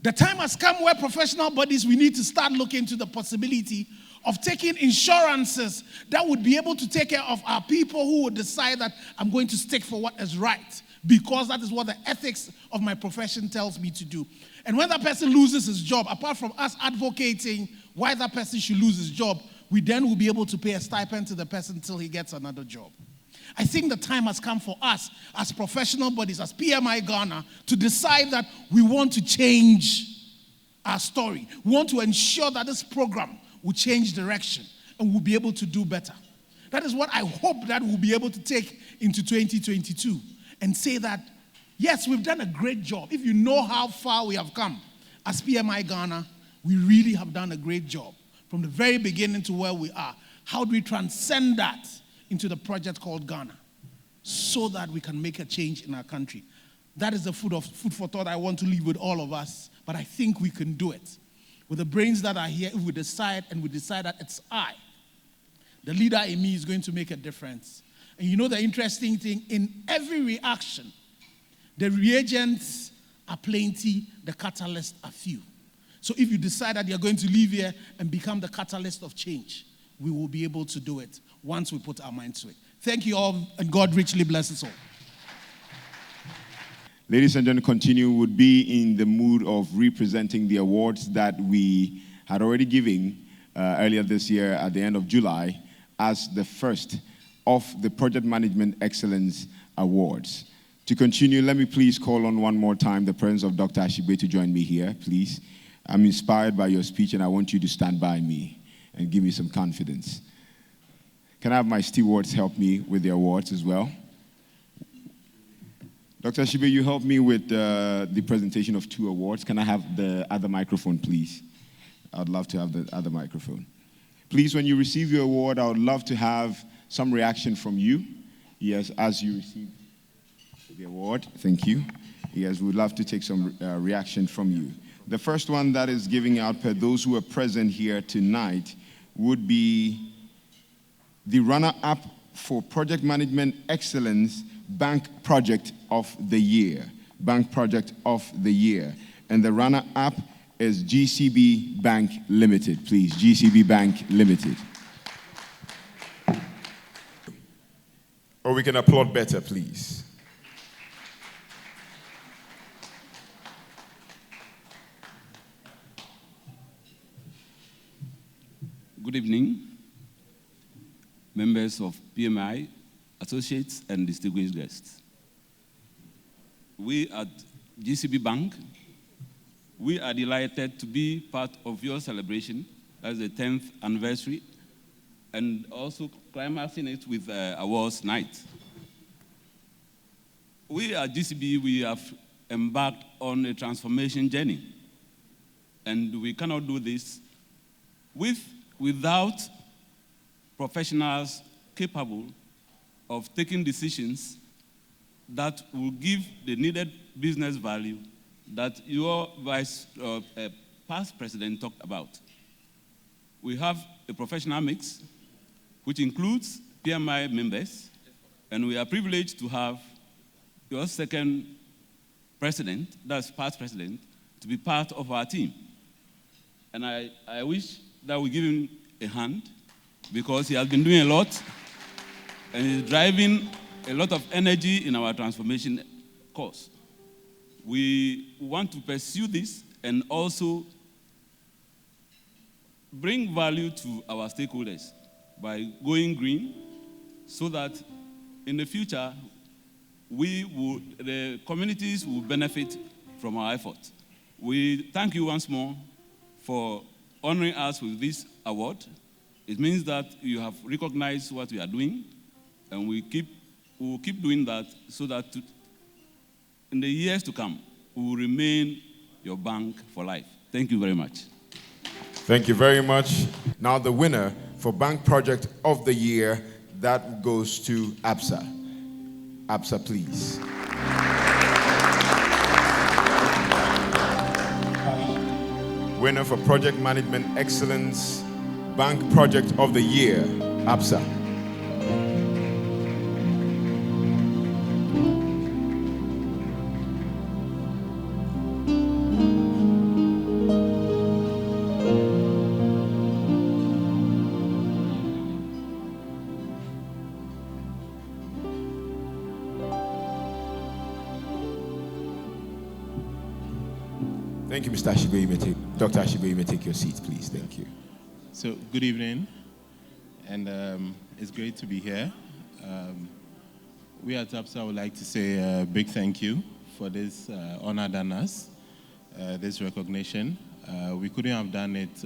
The time has come where professional bodies, we need to start looking to the possibility of taking insurances that would be able to take care of our people who would decide that I'm going to stick for what is right because that is what the ethics of my profession tells me to do. And when that person loses his job, apart from us advocating why that person should lose his job, we then will be able to pay a stipend to the person until he gets another job. I think the time has come for us as professional bodies, as PMI Ghana, to decide that we want to change our story. We want to ensure that this program will change direction and we'll be able to do better. That is what I hope that we'll be able to take into 2022 and say that, yes, we've done a great job. If you know how far we have come as PMI Ghana, we really have done a great job from the very beginning to where we are. How do we transcend that into the project called Ghana so that we can make a change in our country? That is the food for thought I want to leave with all of us, but I think we can do it. With the brains that are here, if we decide that it's I, the leader in me is going to make a difference. And you know the interesting thing, in every reaction, the reagents are plenty, the catalysts are few. So if you decide that you're going to leave here and become the catalyst of change, we will be able to do it once we put our minds to it. Thank you all, and God richly bless us all. Ladies and gentlemen, continue would be in the mood of representing the awards that we had already given earlier this year at the end of July as the first of the Project Management Excellence Awards. To continue, let me please call on one more time the presence of Dr. Ashibe to join me here, please. I'm inspired by your speech and I want you to stand by me and give me some confidence. Can I have my stewards help me with the awards as well? Dr. Ashibe, you helped me with the presentation of 2 awards. Can I have the other microphone, please? I'd love to have the other microphone. Please, when you receive your award, I would love to have some reaction from you. Yes, as you receive the award. Thank you. Yes, we'd love to take some reaction from you. The first one that is giving out per those who are present here tonight would be the runner-up for Project Management Excellence Bank Project of the Year. Bank Project of the Year. And the runner-up is Gcb Bank Limited. Please, Gcb Bank Limited. Or we can applaud better, please. Good evening, members of PMI, associates, and distinguished guests. We at GCB Bank, we are delighted to be part of your celebration. That's the 10th anniversary, and also climaxing it with awards night. We at GCB, we have embarked on a transformation journey, and we cannot do this without professionals capable of taking decisions that will give the needed business value that your past president talked about. We have a professional mix, which includes PMI members, and we are privileged to have your second president, that's past president, to be part of our team. And I wish that we give him a hand because he has been doing a lot and is driving a lot of energy in our transformation course. We want to pursue this and also bring value to our stakeholders by going green so that in the future, the communities will benefit from our efforts. We thank you once more for honoring us with this award. It means that you have recognized what we are doing, and we will keep doing that so that in the years to come, we will remain your bank for life. Thank you very much. Thank you very much. Now the winner for Bank Project of the Year, that goes to ABSA. ABSA, please. Winner for Project Management Excellence, Bank Project of the Year, ABSA. Thank you, Mr. Ashibe. Dr. Ashibe, you may take your seat, please. Thank you. So, good evening, and it's great to be here. We at ABSA would like to say a big thank you for this honor done us, this recognition. We couldn't have done it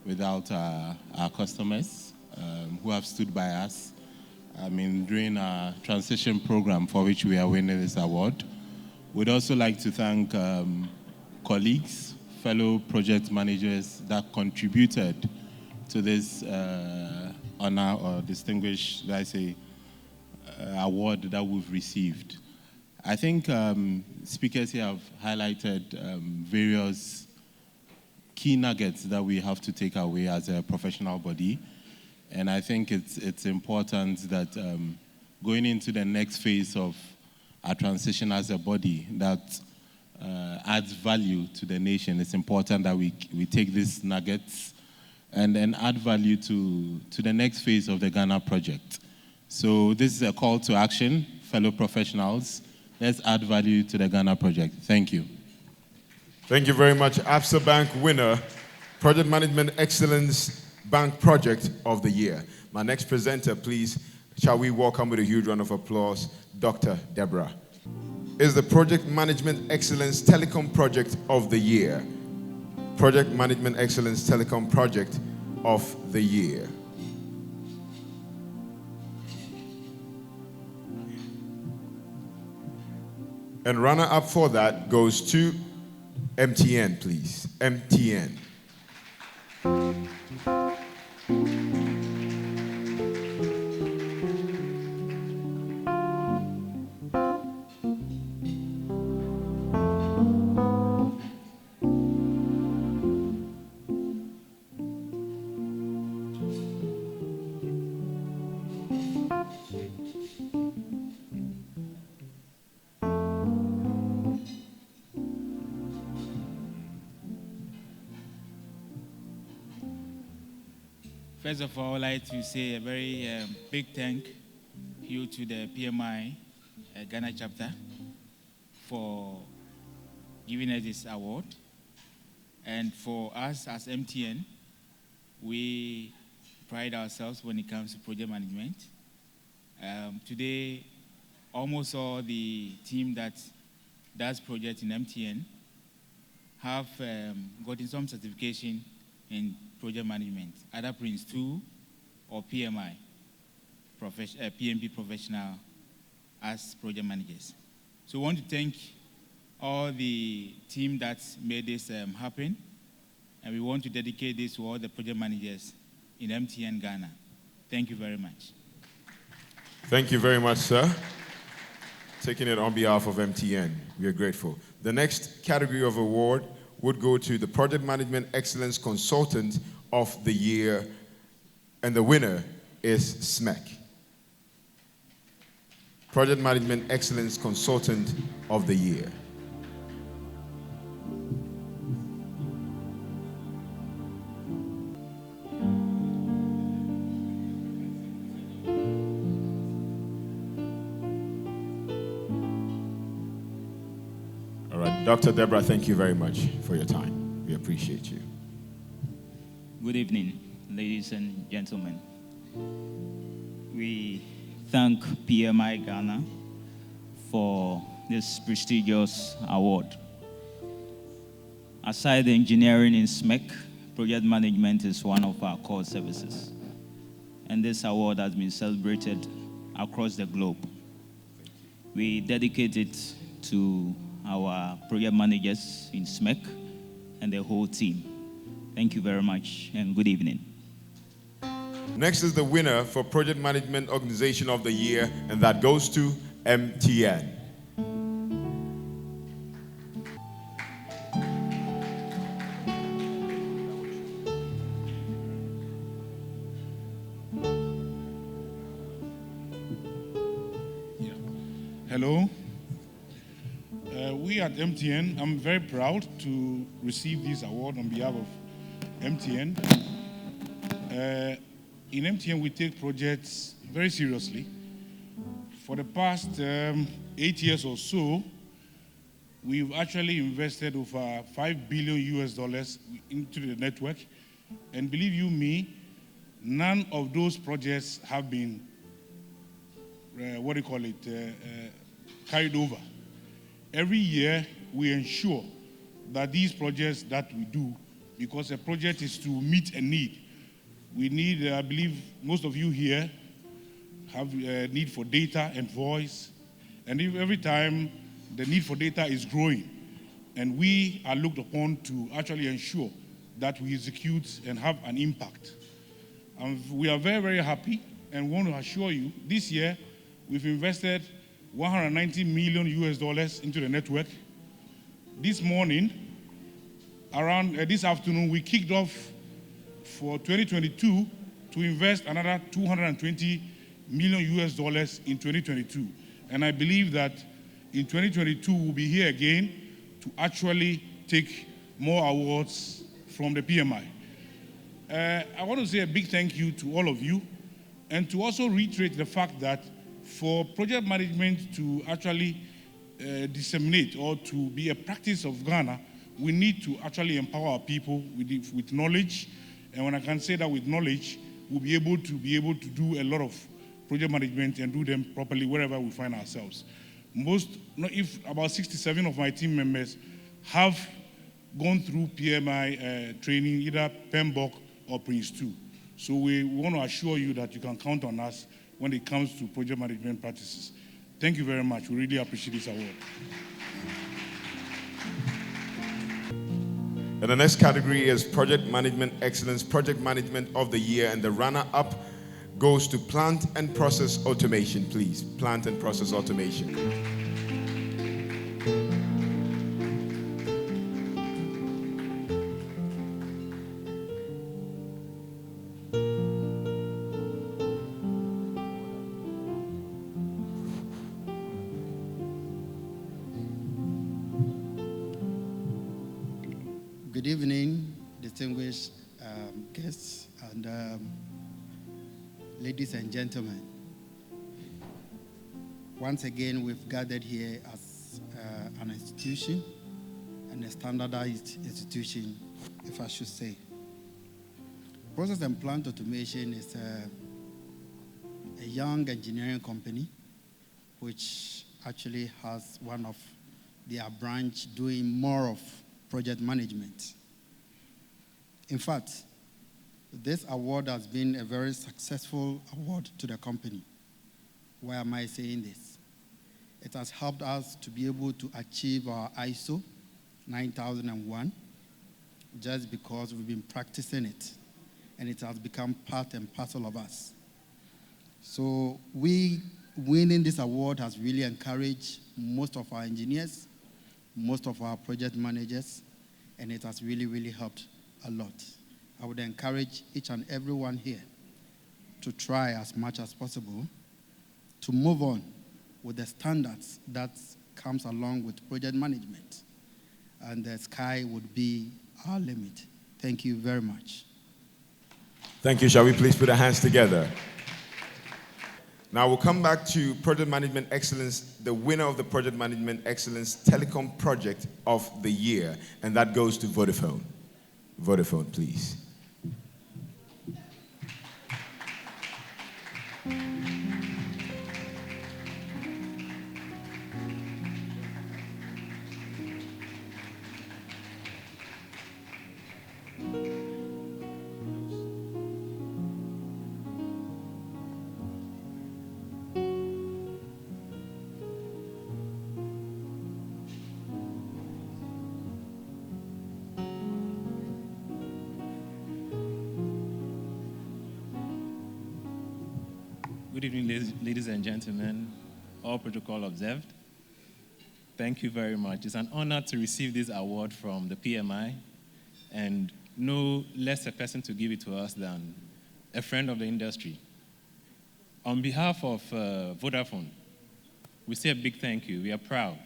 without our customers who have stood by us. During our transition program for which we are winning this award. We'd also like to thank colleagues, fellow project managers that contributed to this honor or distinguished, award that we've received. I think speakers here have highlighted various key nuggets that we have to take away as a professional body. And I think it's important that going into the next phase of our transition as a body that adds value to the nation, it's important that we take these nuggets and then add value to the next phase of the Ghana project. So this is a call to action, fellow professionals. Let's add value to the Ghana project. Thank you. Thank you very much. ABSA Bank winner, Project Management Excellence Bank Project of the Year. My next presenter, please, shall we welcome with a huge round of applause, Dr. Deborah. Is the Project Management Excellence Telecom Project of the Year. Project Management Excellence Telecom Project of the Year. And runner-up for that goes to MTN, please. MTN. First of all, I'd like to say a very big thank you to the PMI Ghana chapter for giving us this award. And for us as MTN, we pride ourselves when it comes to project management. Today, almost all the team that does project in MTN have gotten some certification in project management, either Prince 2 or PMI, PMP professional as project managers. So I want to thank all the team that made this happen, and we want to dedicate this to all the project managers in MTN Ghana. Thank you very much. Thank you very much, sir. Taking it on behalf of MTN, we are grateful. The next category of award would go to the Project Management Excellence Consultant of the Year, and the winner is SMEC. Project Management Excellence Consultant of the Year. All right, Dr. Deborah, thank you very much for your time. We appreciate you. Good evening, ladies and gentlemen. We thank PMI Ghana for this prestigious award. Aside the engineering in SMEC, project management is one of our core services. And this award has been celebrated across the globe. We dedicate it to our project managers in SMEC and the whole team. Thank you very much, and good evening. Next is the winner for Project Management Organization of the Year, and that goes to MTN. Hello. We at MTN, I'm very proud to receive this award on behalf of MTN. In MTN, we take projects very seriously. For the past 8 years or so, we've actually invested over $5 billion into the network. And believe you me, none of those projects have been, carried over. Every year, we ensure that these projects that we do, because a project is to meet a need. We need, I believe most of you here have a need for data and voice. And every time the need for data is growing, and we are looked upon to actually ensure that we execute and have an impact. We are very, very happy and want to assure you this year we've invested $190 million into the network. This morning, around this afternoon, we kicked off for 2022 to invest another $220 million in 2022. And I believe that in 2022, we'll be here again to actually take more awards from the PMI. I want to say a big thank you to all of you, and to also reiterate the fact that for project management to actually disseminate or to be a practice of Ghana, we need to actually empower our people with knowledge. And when I can say that with knowledge, we'll be able to do a lot of project management and do them properly wherever we find ourselves. If about 67 of my team members have gone through PMI training, either PMBOK or Prince 2. So we want to assure you that you can count on us when it comes to project management practices. Thank you very much. We really appreciate this award. And the next category is Project Management Excellence, Project Management of the Year, and the runner-up goes to Plant and Process Automation, please. Plant and Process Automation. Good evening, distinguished guests and ladies and gentlemen. Once again, we've gathered here as an institution, and a standardized institution, if I should say. Process and Plant Automation is a young engineering company which actually has one of their branch doing more of project management. In fact, this award has been a very successful award to the company. Why am I saying this? It has helped us to be able to achieve our ISO 9001 just because we've been practicing it, and it has become part and parcel of us. So winning this award has really encouraged most of our engineers, most of our project managers, and it has really, really helped a lot. I would encourage each and everyone here to try as much as possible to move on with the standards that comes along with project management. And the sky would be our limit. Thank you very much. Thank you. Shall we please put our hands together? Now we'll come back to Project Management Excellence, the winner of the Project Management Excellence Telecom Project of the Year, and that goes to Vodafone. Vodafone, please. Good evening, ladies and gentlemen. All protocol observed. Thank you very much. It's an honor to receive this award from the PMI, and no less a person to give it to us than a friend of the industry. On behalf of Vodafone, we say a big thank you. We are proud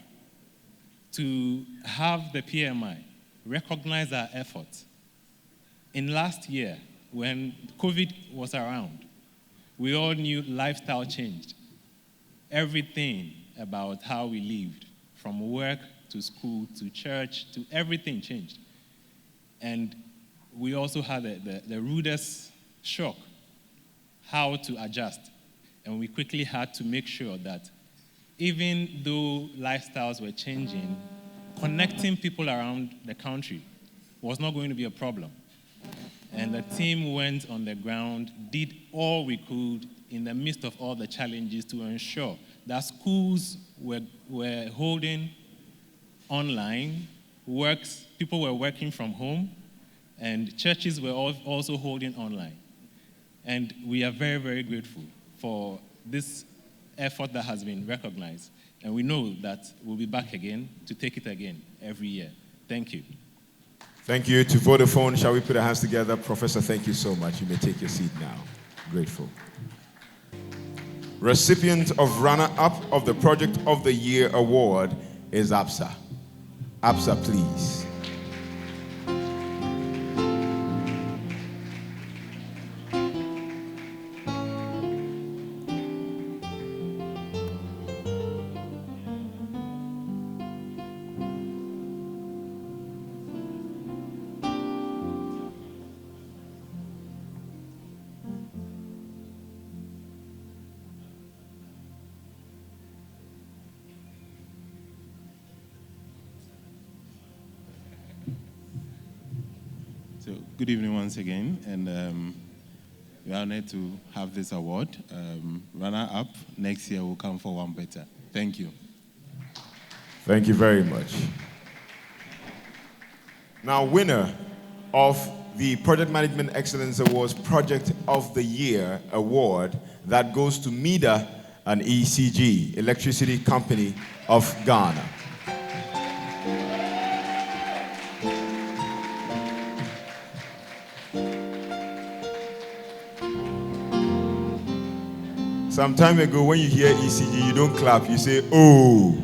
to have the PMI recognize our efforts. In last year, when COVID was around, we all knew lifestyle changed. Everything about how we lived, from work to school to church to everything changed. And we also had the rudest shock, how to adjust. And we quickly had to make sure that even though lifestyles were changing, connecting people around the country was not going to be a problem. And the team went on the ground, did all we could in the midst of all the challenges to ensure that schools were holding online, people were working from home, and churches were also holding online. And we are very, very grateful for this effort that has been recognized. And we know that we'll be back again to take it again every year. Thank you. Thank you to Vodafone. Shall we put our hands together? Professor, thank you so much. You may take your seat now. Grateful. Recipient of runner-up of the Project of the Year award is APSA. APSA, please. So, good evening once again, and we're honored to have this award. Runner-up, next year will come for one better. Thank you. Thank you very much. Now, winner of the Project Management Excellence Awards Project of the Year award, that goes to MEDA and ECG, Electricity Company of Ghana. Some time ago, when you hear ECG, you don't clap, you say, oh.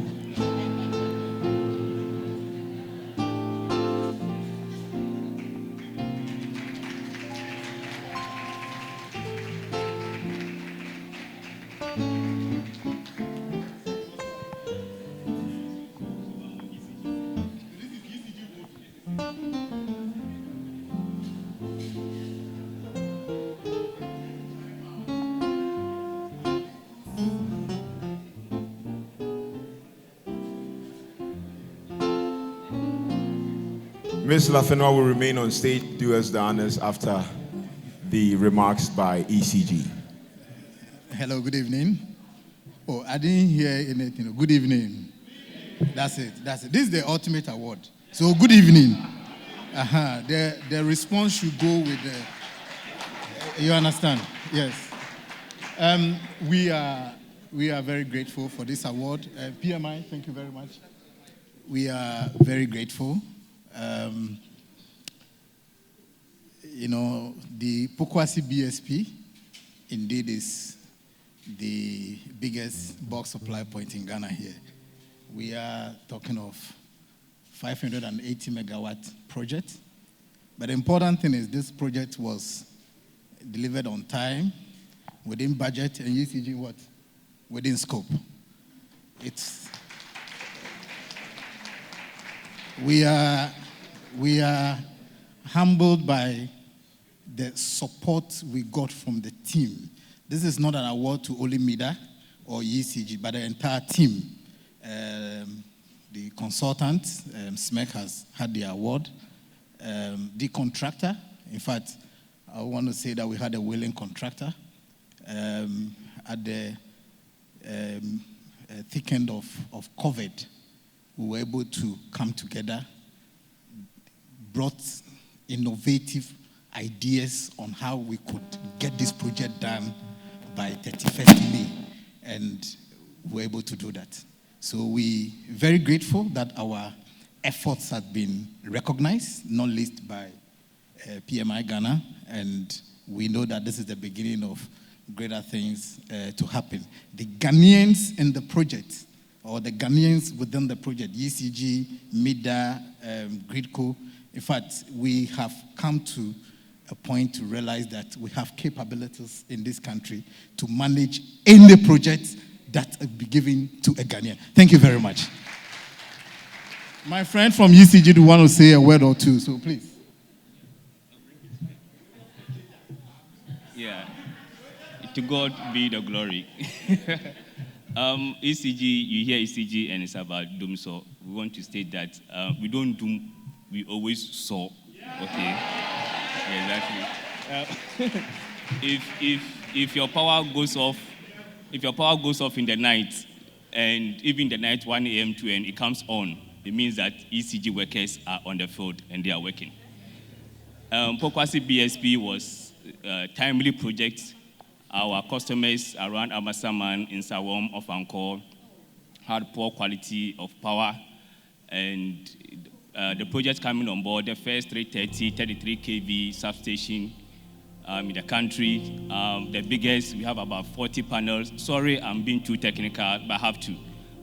Ms. Lafenois will remain on stage to do us the honors after the remarks by ECG. Hello, good evening. Oh, I didn't hear anything. Good evening. That's it. This is the ultimate award. So, good evening. The response should go with the... You understand? Yes. We are very grateful for this award. PMI, thank you very much. We are very grateful. The Pokwasi BSP indeed is the biggest bulk supply point in Ghana here. We are talking of 580 megawatt project. But the important thing is this project was delivered on time, within budget, and ECG what? Within scope. We are humbled by the support we got from the team. This is not an award to only MEDA or ECG, but the entire team. The consultant, SMEC, has had the award. The contractor, in fact, I want to say that we had a willing contractor. At the thick end of COVID, we were able to come together, brought innovative ideas on how we could get this project done by 31st May, and we're able to do that. So we're very grateful that our efforts have been recognized, not least by PMI Ghana, and we know that this is the beginning of greater things to happen. The Ghanaians in the project, or the Ghanaians within the project, ECG, MIDA, Gridco, in fact, we have come to a point to realize that we have capabilities in this country to manage any project that will be given to a Ghanaian. Thank you very much. My friend from ECG do want to say a word or two, so please. Yeah, to God be the glory. ECG, you hear ECG and it's about doom saw. We want to state that we don't doom, we always saw. Okay. Yeah, exactly. If your power goes off, in the night, and even the night 1 a.m. to and it comes on, it means that ECG workers are on the field and they are working. Pokwasi BSP was a timely project. Our customers around Amasaman, in Sawam, of Angkor, had poor quality of power, and the project coming on board, the first 330, 33 kV substation in the country. The biggest, we have about 40 panels. Sorry, I'm being too technical, but I have to.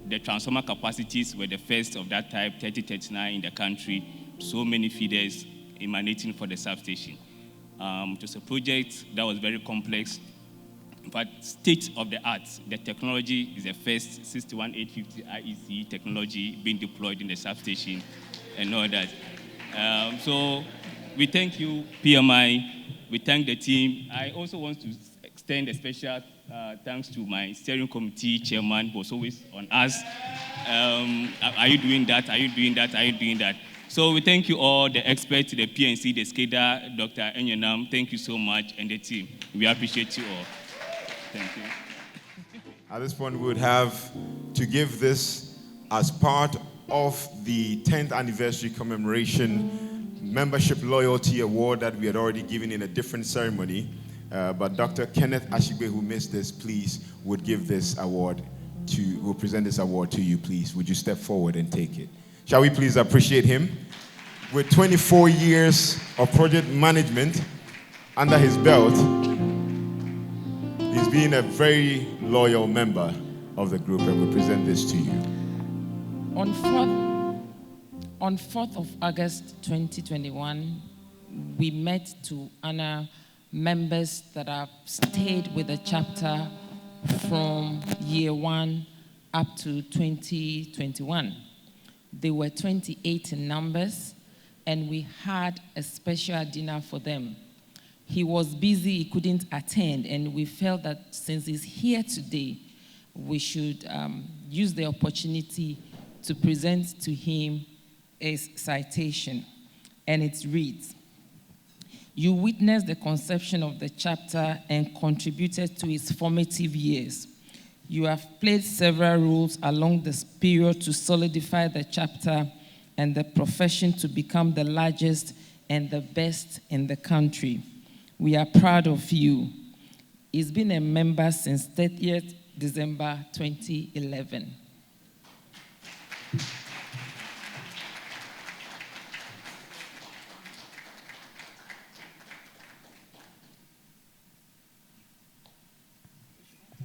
The transformer capacities were the first of that type, 3039 in the country. So many feeders emanating for the substation. It was a project that was very complex, but state of the art. The technology is the first 61850 IEC technology being deployed in the substation and all that. So we thank you, PMI. We thank the team. I also want to extend a special thanks to my steering committee chairman, who was always on us. Are you doing that? Are you doing that? Are you doing that? So we thank you all, the experts, the PNC, the SCADA, Dr. Enyenam. Thank you so much, and the team. We appreciate you all. Thank you. At this point, we would have to give this as part of the 10th anniversary commemoration membership loyalty award that we had already given in a different ceremony. But Dr. Kenneth Ashigbe, who missed this, please, would give this award will present this award to you, please. Would you step forward and take it? Shall we please appreciate him? With 24 years of project management under his belt, he's been a very loyal member of the group, and we present this to you. On 4th of August 2021, we met to honor members that have stayed with the chapter from year 1 up to 2021. They were 28 in numbers, and we had a special dinner for them. He was busy, he couldn't attend, and we felt that since he's here today, we should use the opportunity to present to him a citation. And it reads, "You witnessed the conception of the chapter and contributed to its formative years. You have played several roles along this period to solidify the chapter and the profession to become the largest and the best in the country. We are proud of you." He's been a member since 30th December 2011.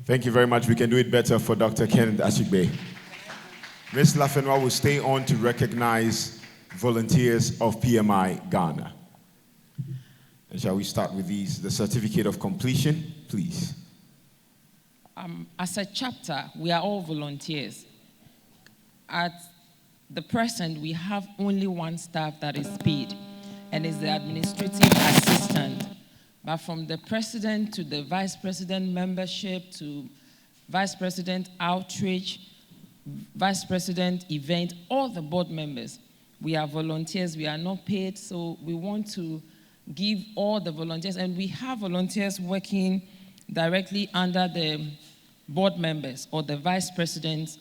Thank you very much. We can do it better for Dr. Kenneth Ashigbe. Ms. Lafenwa will stay on to recognize volunteers of PMI Ghana. And shall we start with the certificate of completion, please? As a chapter, we are all volunteers. At the present, we have only one staff that is paid, and is the administrative assistant. But from the president to the vice president membership to vice president outreach, vice president event, all the board members, we are volunteers, we are not paid, so we want to give all the volunteers, and we have volunteers working directly under the board members or the vice presidents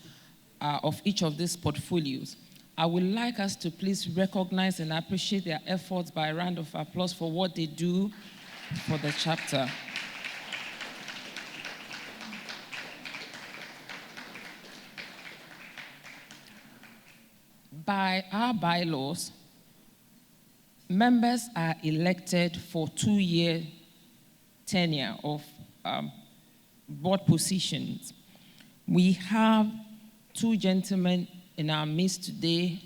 of each of these portfolios. I would like us to please recognize and appreciate their efforts by a round of applause for what they do for the chapter. by our bylaws, members are elected for 2-year tenure of board positions. We have 2 gentlemen in our midst today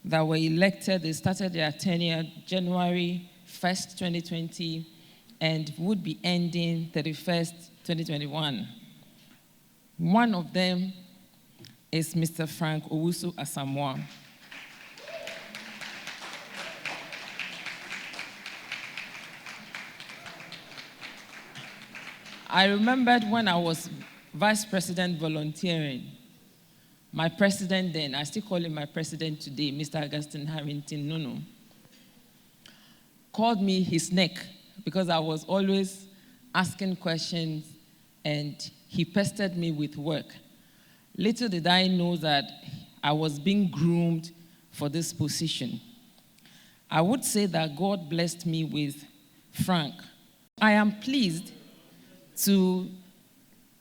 that were elected. They started their tenure January 1st, 2020, and would be ending 31st, 2021. One of them is Mr. Frank Owusu Asamoah. I remembered when I was vice president volunteering, my president then, I still call him my president today, Mr. Augustine Harrington Nunu, called me his neck because I was always asking questions and he pestered me with work. Little did I know that I was being groomed for this position. I would say that God blessed me with Frank. I am pleased to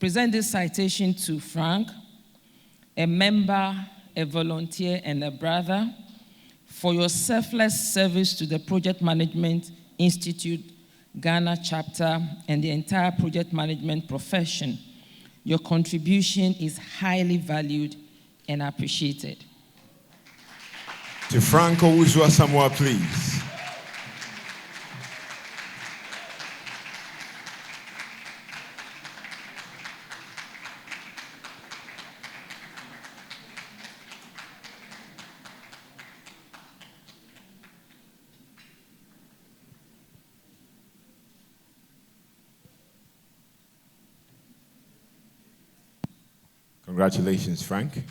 present this citation to Frank, a member, a volunteer, and a brother, for your selfless service to the Project Management Institute, Ghana chapter, and the entire project management profession. Your contribution is highly valued and appreciated. To Frank Owusu Asamoah, please. Congratulations, Frank.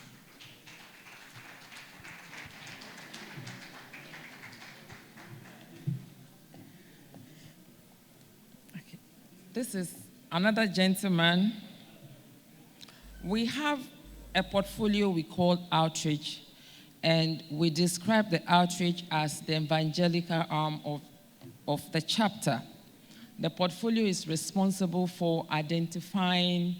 Okay. This is another gentleman. We have a portfolio we call Outreach, and we describe the outreach as the evangelical arm of the chapter. The portfolio is responsible for identifying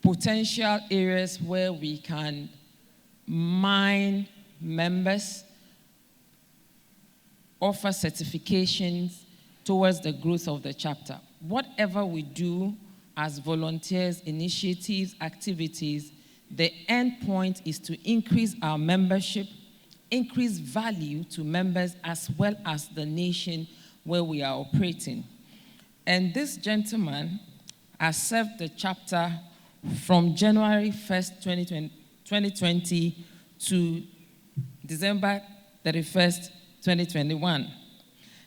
potential areas where we can mine members, offer certifications towards the growth of the chapter. Whatever we do as volunteers, initiatives, activities, the end point is to increase our membership, increase value to members as well as the nation where we are operating. And this gentleman has served the chapter from January 1st, 2020 to December 31st, 2021.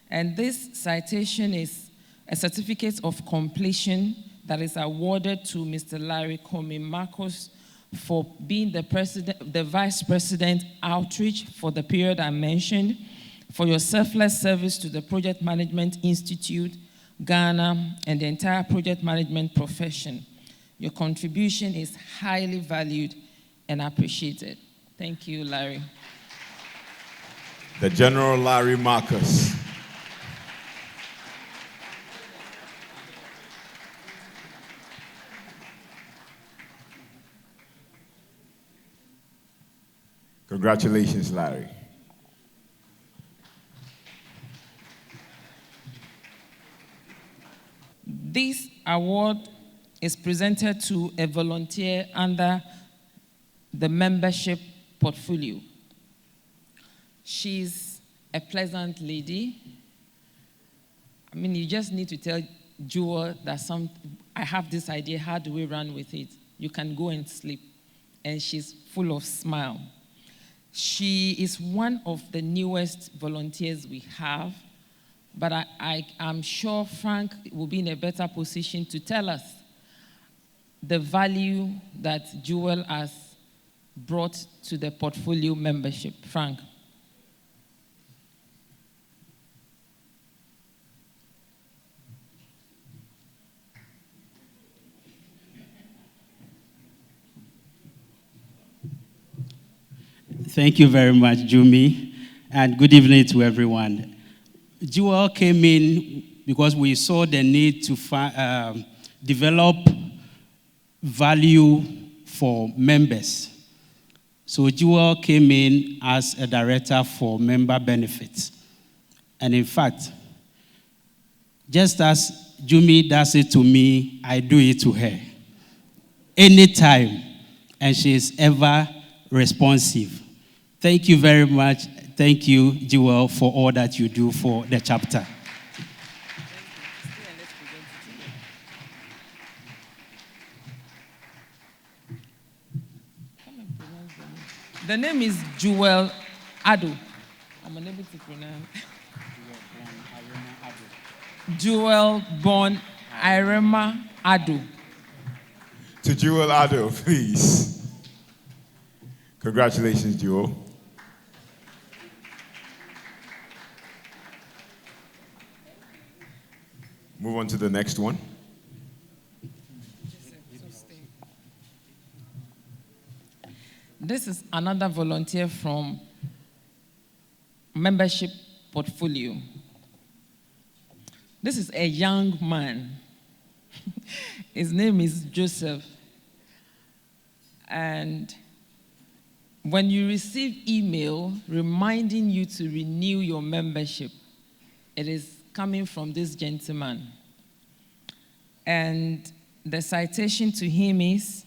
And this citation is a certificate of completion that is awarded to Mr. Larry Comey Marcos for being the Vice President Outreach for the period I mentioned, for your selfless service to the Project Management Institute, Ghana, and the entire project management profession. Your contribution is highly valued and appreciated. Thank you, Larry. The General Larry Marcus. Congratulations, Larry. This award is presented to a volunteer under the membership portfolio. She's a pleasant lady. I mean, you just need to tell Jewel that I have this idea, how do we run with it? You can go and sleep. And she's full of smile. She is one of the newest volunteers we have, but I'm sure Frank will be in a better position to tell us the value that Jewel has brought to the portfolio membership. Frank. Thank you very much, Jumi, and good evening to everyone. Jewel came in because we saw the need to develop value for members. So Jewel came in as a director for member benefits. And in fact, just as Jumi does it to me, I do it to her. Anytime. And she is ever responsive. Thank you very much. Thank you, Jewel, for all that you do for the chapter. The name is Jewel Ado. I'm unable to pronounce. Jewel born Irema Ado. To Jewel Ado, please. Congratulations, Jewel. Move on to the next one. This is another volunteer from membership portfolio. This is a young man. His name is Joseph. And when you receive email reminding you to renew your membership, it is coming from this gentleman. And the citation to him is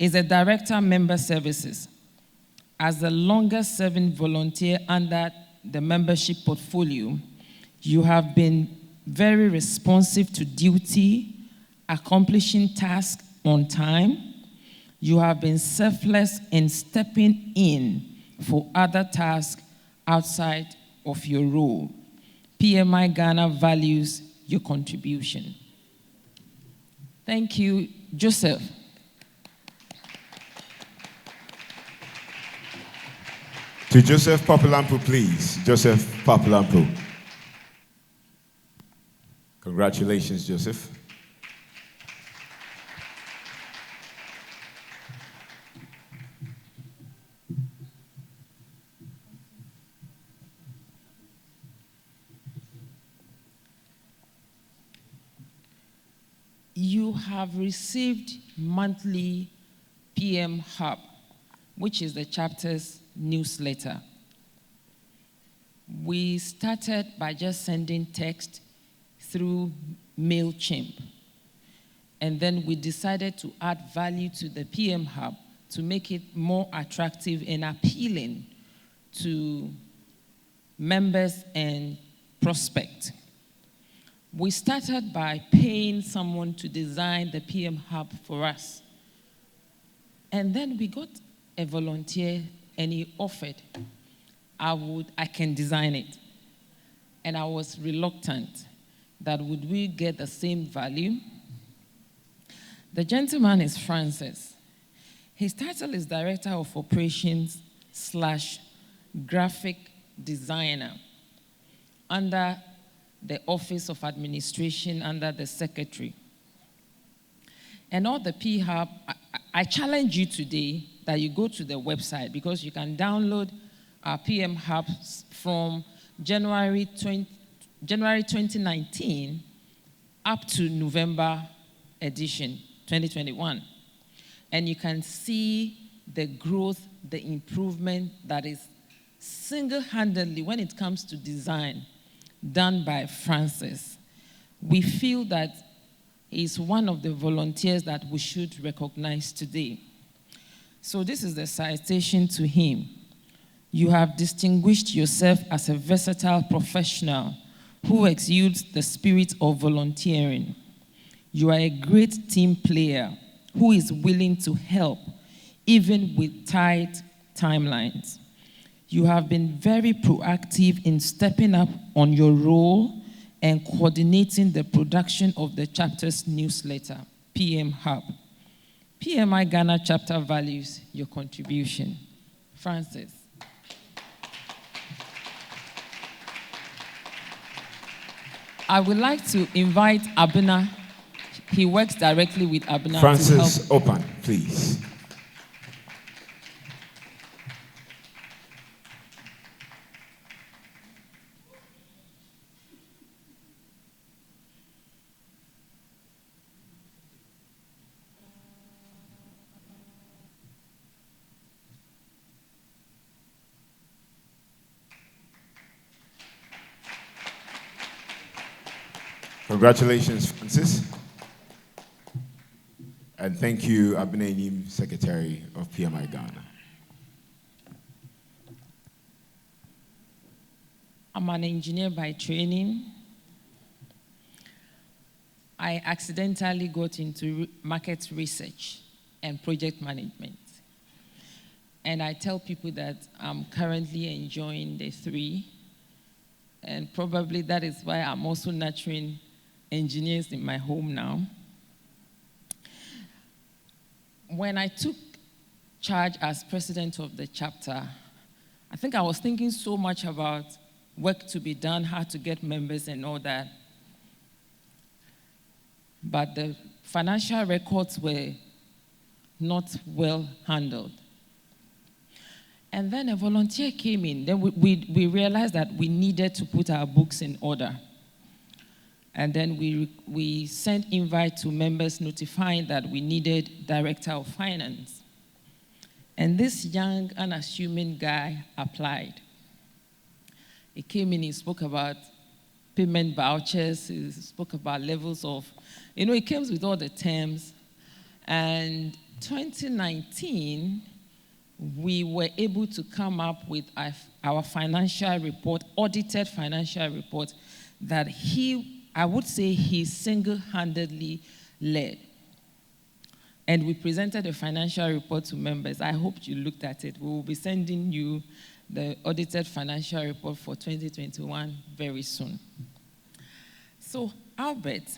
a director member services. As the longest serving volunteer under the membership portfolio, you have been very responsive to duty, accomplishing tasks on time. You have been selfless in stepping in for other tasks outside of your role. PMI Ghana values your contribution. Thank you, Joseph. To Joseph Papalampu, please. Joseph Papalampu. Congratulations, Joseph. You have received monthly PM Hub, which is the chapter's newsletter. We started by just sending text through MailChimp. And then we decided to add value to the PM Hub to make it more attractive and appealing to members and prospects. We started by paying someone to design the PM Hub for us. And then we got a volunteer and he offered, I can design it. And I was reluctant that would we get the same value? The gentleman is Francis. His title is Director of Operations / Graphic Designer under the Office of Administration under the Secretary. And all the P-Hub, I challenge you today that you go to the website because you can download our PM Hubs from January 2019 up to November edition 2021. And you can see the growth, the improvement that is single-handedly, when it comes to design, done by Francis. We feel that he's one of the volunteers that we should recognize today. So this is the citation to him. You have distinguished yourself as a versatile professional who exudes the spirit of volunteering. You are a great team player who is willing to help, even with tight timelines. You have been very proactive in stepping up on your role and coordinating the production of the chapter's newsletter, PM Hub. PMI Ghana chapter values your contribution. Francis. I would like to invite Abena. He works directly with Abena. Francis Opan, please. Congratulations, Francis. And thank you, Abnenim, Secretary of PMI Ghana. I'm an engineer by training. I accidentally got into market research and project management. And I tell people that I'm currently enjoying the three. And probably that is why I'm also nurturing engineers in my home now. When I took charge as president of the chapter, I think I was thinking so much about work to be done, how to get members and all that. But the financial records were not well handled. And then a volunteer came in. Then we realized that we needed to put our books in order. And then we sent invite to members notifying that we needed director of finance. And this young, unassuming guy applied. He came in, he spoke about payment vouchers, he spoke about levels of, he came with all the terms. And 2019, we were able to come up with our financial report, audited financial report, that I would say he single-handedly led. And we presented a financial report to members. I hope you looked at it. We will be sending you the audited financial report for 2021 very soon. So Albert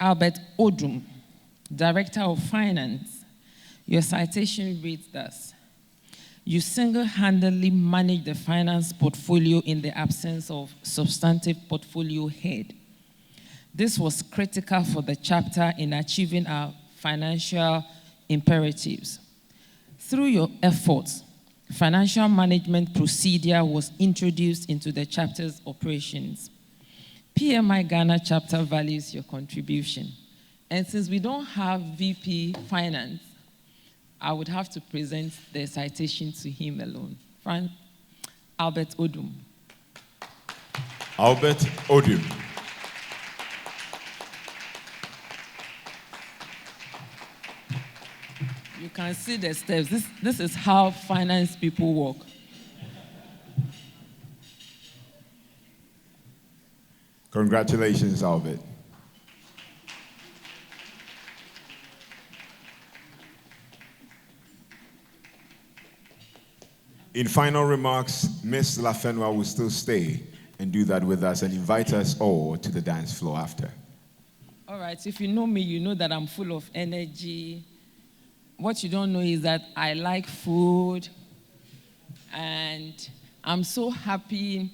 Odum, Director of Finance, your citation reads thus: you single-handedly manage the finance portfolio in the absence of substantive portfolio head. This was critical for the chapter in achieving our financial imperatives. Through your efforts, financial management procedure was introduced into the chapter's operations. PMI Ghana chapter values your contribution. And since we don't have VP Finance, I would have to present the citation to him alone. Albert Odum. Albert Odum. You can see the steps. This is how finance people work. Congratulations, Albert. In final remarks, Ms. Lafenwa will still stay and do that with us and invite us all to the dance floor after. All right, if you know me, you know that I'm full of energy. What you don't know is that I like food, and I'm so happy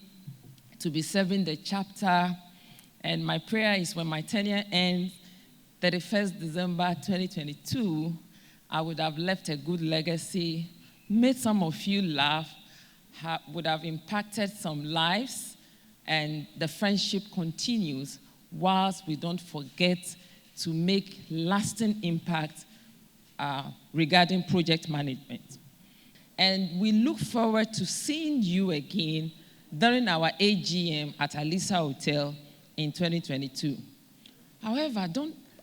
to be serving the chapter. And my prayer is when my tenure ends, 31st December 2022, I would have left a good legacy, made some of you laugh, would have impacted some lives, and the friendship continues whilst we don't forget to make lasting impact regarding project management. And we look forward to seeing you again during our AGM at Alisa Hotel in 2022. However,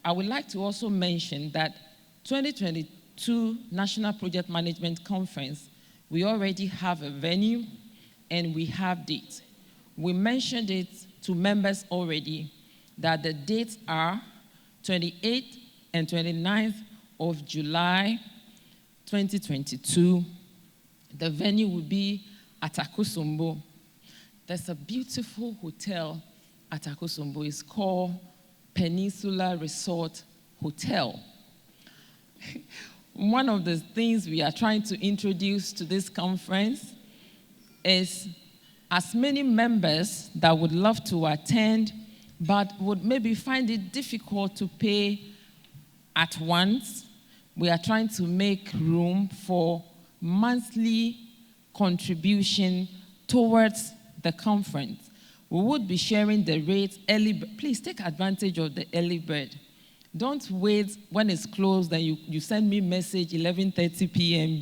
I would like to also mention that 2022 National Project Management Conference, we already have a venue and we have dates. We mentioned it to members already that the dates are 28th and 29th of July 2022. The venue will be at Akosombo. There's a beautiful hotel at Akosombo. It's called Peninsula Resort Hotel. One of the things we are trying to introduce to this conference is as many members that would love to attend but would maybe find it difficult to pay at once. We are trying to make room for monthly contribution towards the conference. We would be sharing the rates early. Please take advantage of the early bird. Don't wait when it's closed, then you send me message 11:30 p.m.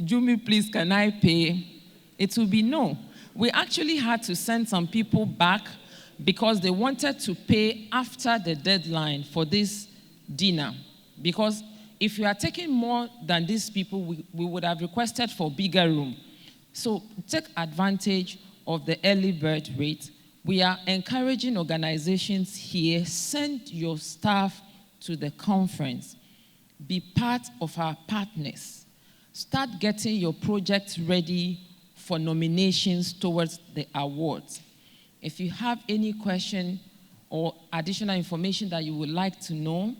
Jumi, please, can I pay? It will be no. We actually had to send some people back because they wanted to pay after the deadline for this dinner. Because if you are taking more than these people, we would have requested for bigger room. So take advantage of the early bird rate. We are encouraging organizations here, send your staff to the conference. Be part of our partners. Start getting your projects ready for nominations towards the awards. If you have any question or additional information that you would like to know,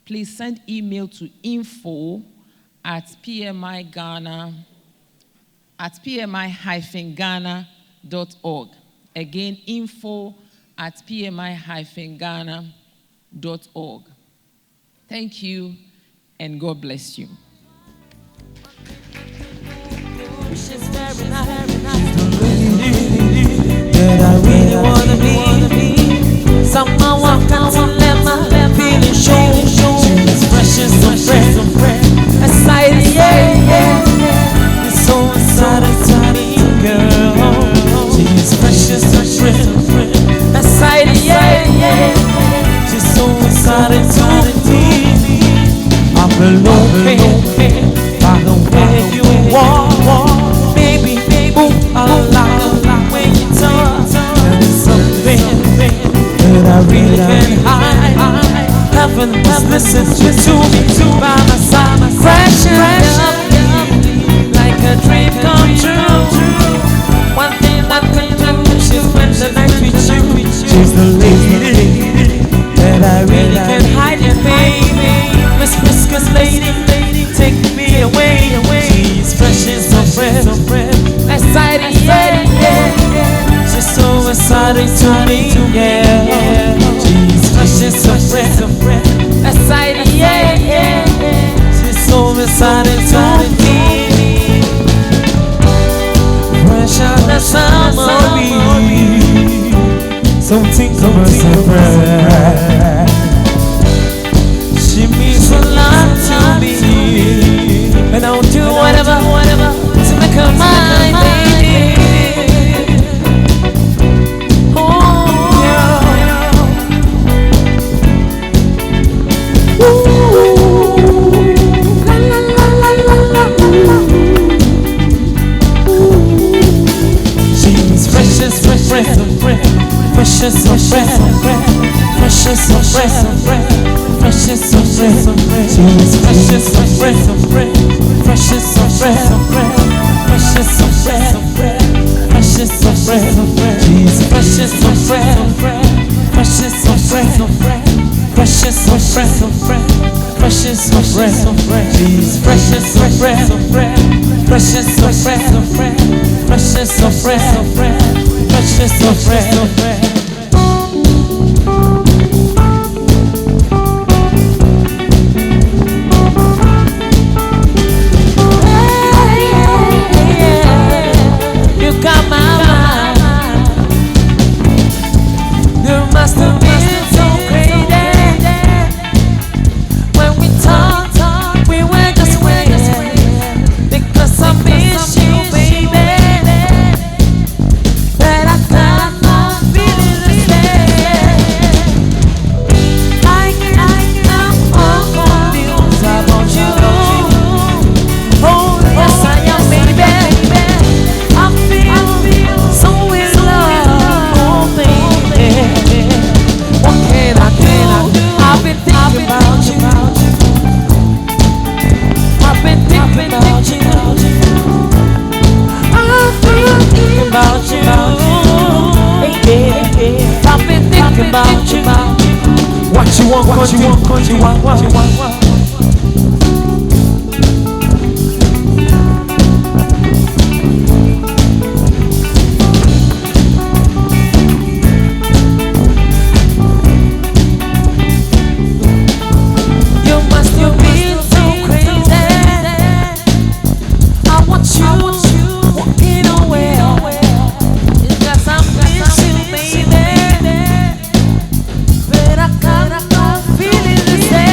please send email to info@pmi-ghana.org. Again, info@pmi-ghana.org. Thank you, and God bless you. She's very nice. That I really wanna be. Somehow I can't let my feeling show. She's fresh as so fresh. Excited, yeah. It's so exciting to me, girl. She's fresh as so fresh. Excited, yeah. She's so exciting to me. I'm looking by the way you walk. Baby, ooh, I love when you talk. There's something that I really can't hide. Heaven was listening to me by my side, crashing up like a dream come true. One thing I can do is spend the night with you. She's the lady that I really can't hide, baby. Miss Whiskers lady, take me away. She's fresh and so fresh, exciting, yeah. She's so exciting to me, yeah. She's fresh and so fresh, exciting, yeah. She's so exciting to me. Fresh out the summer breeze, something comes and fresh. She means a lot to me, and I'll do whatever to make her mine, baby. Oh, girl. Ooh, la la la la la. She's fresh as fresh, fresh as fresh, fresh as so fresh, fresh as so fresh. Fresh as so fresh, she's fresh as so fresh, fresh as so fresh, fresh as so fresh, fresh as so fresh, she's fresh as so fresh, fresh as so fresh, fresh as so fresh, fresh as so fresh, she's fresh as so fresh, fresh as so fresh, fresh as so fresh, fresh as so fresh. What you want.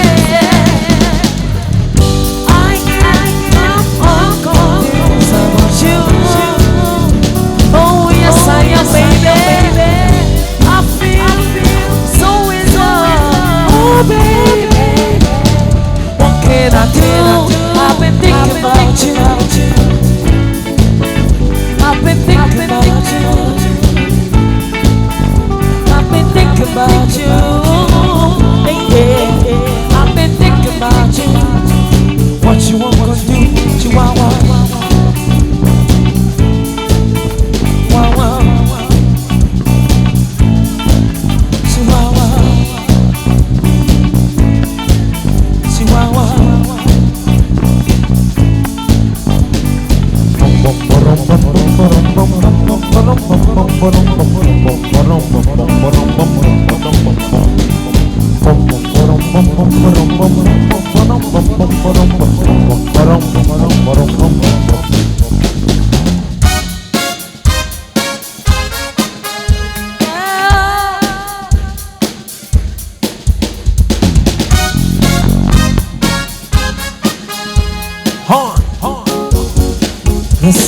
Yeah.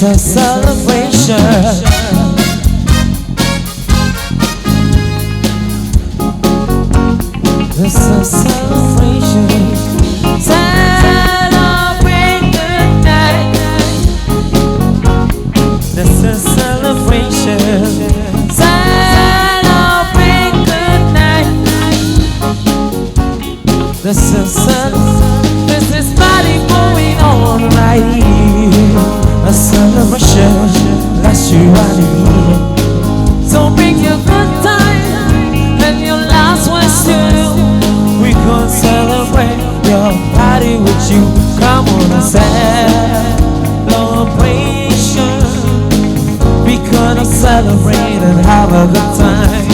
It's a celebration. It's a celebration. Celebrate good night. This is celebration. Celebrate good night. This is party going on right here. A celebration that's you I need. So bring your good time and your last ones too. We gon' celebrate your party with you. Come on and celebration. We gonna celebrate and have a good time.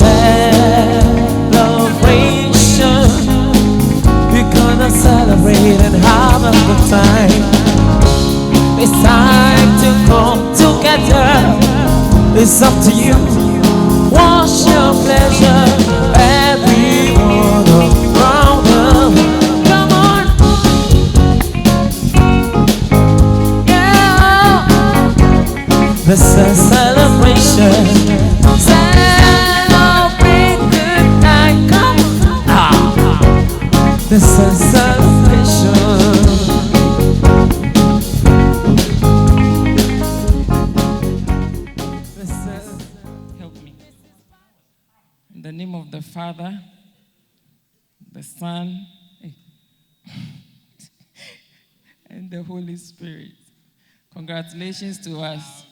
Celebration. We gonna celebrate and have a good time. It's time to come together. It's up to you. What's your pleasure? Everyone around them. Come on. Yeah. This is a celebration. Celebrate good night. Come on. This is a celebration. In the name of the Father, the Son, and the Holy Spirit. Congratulations to us.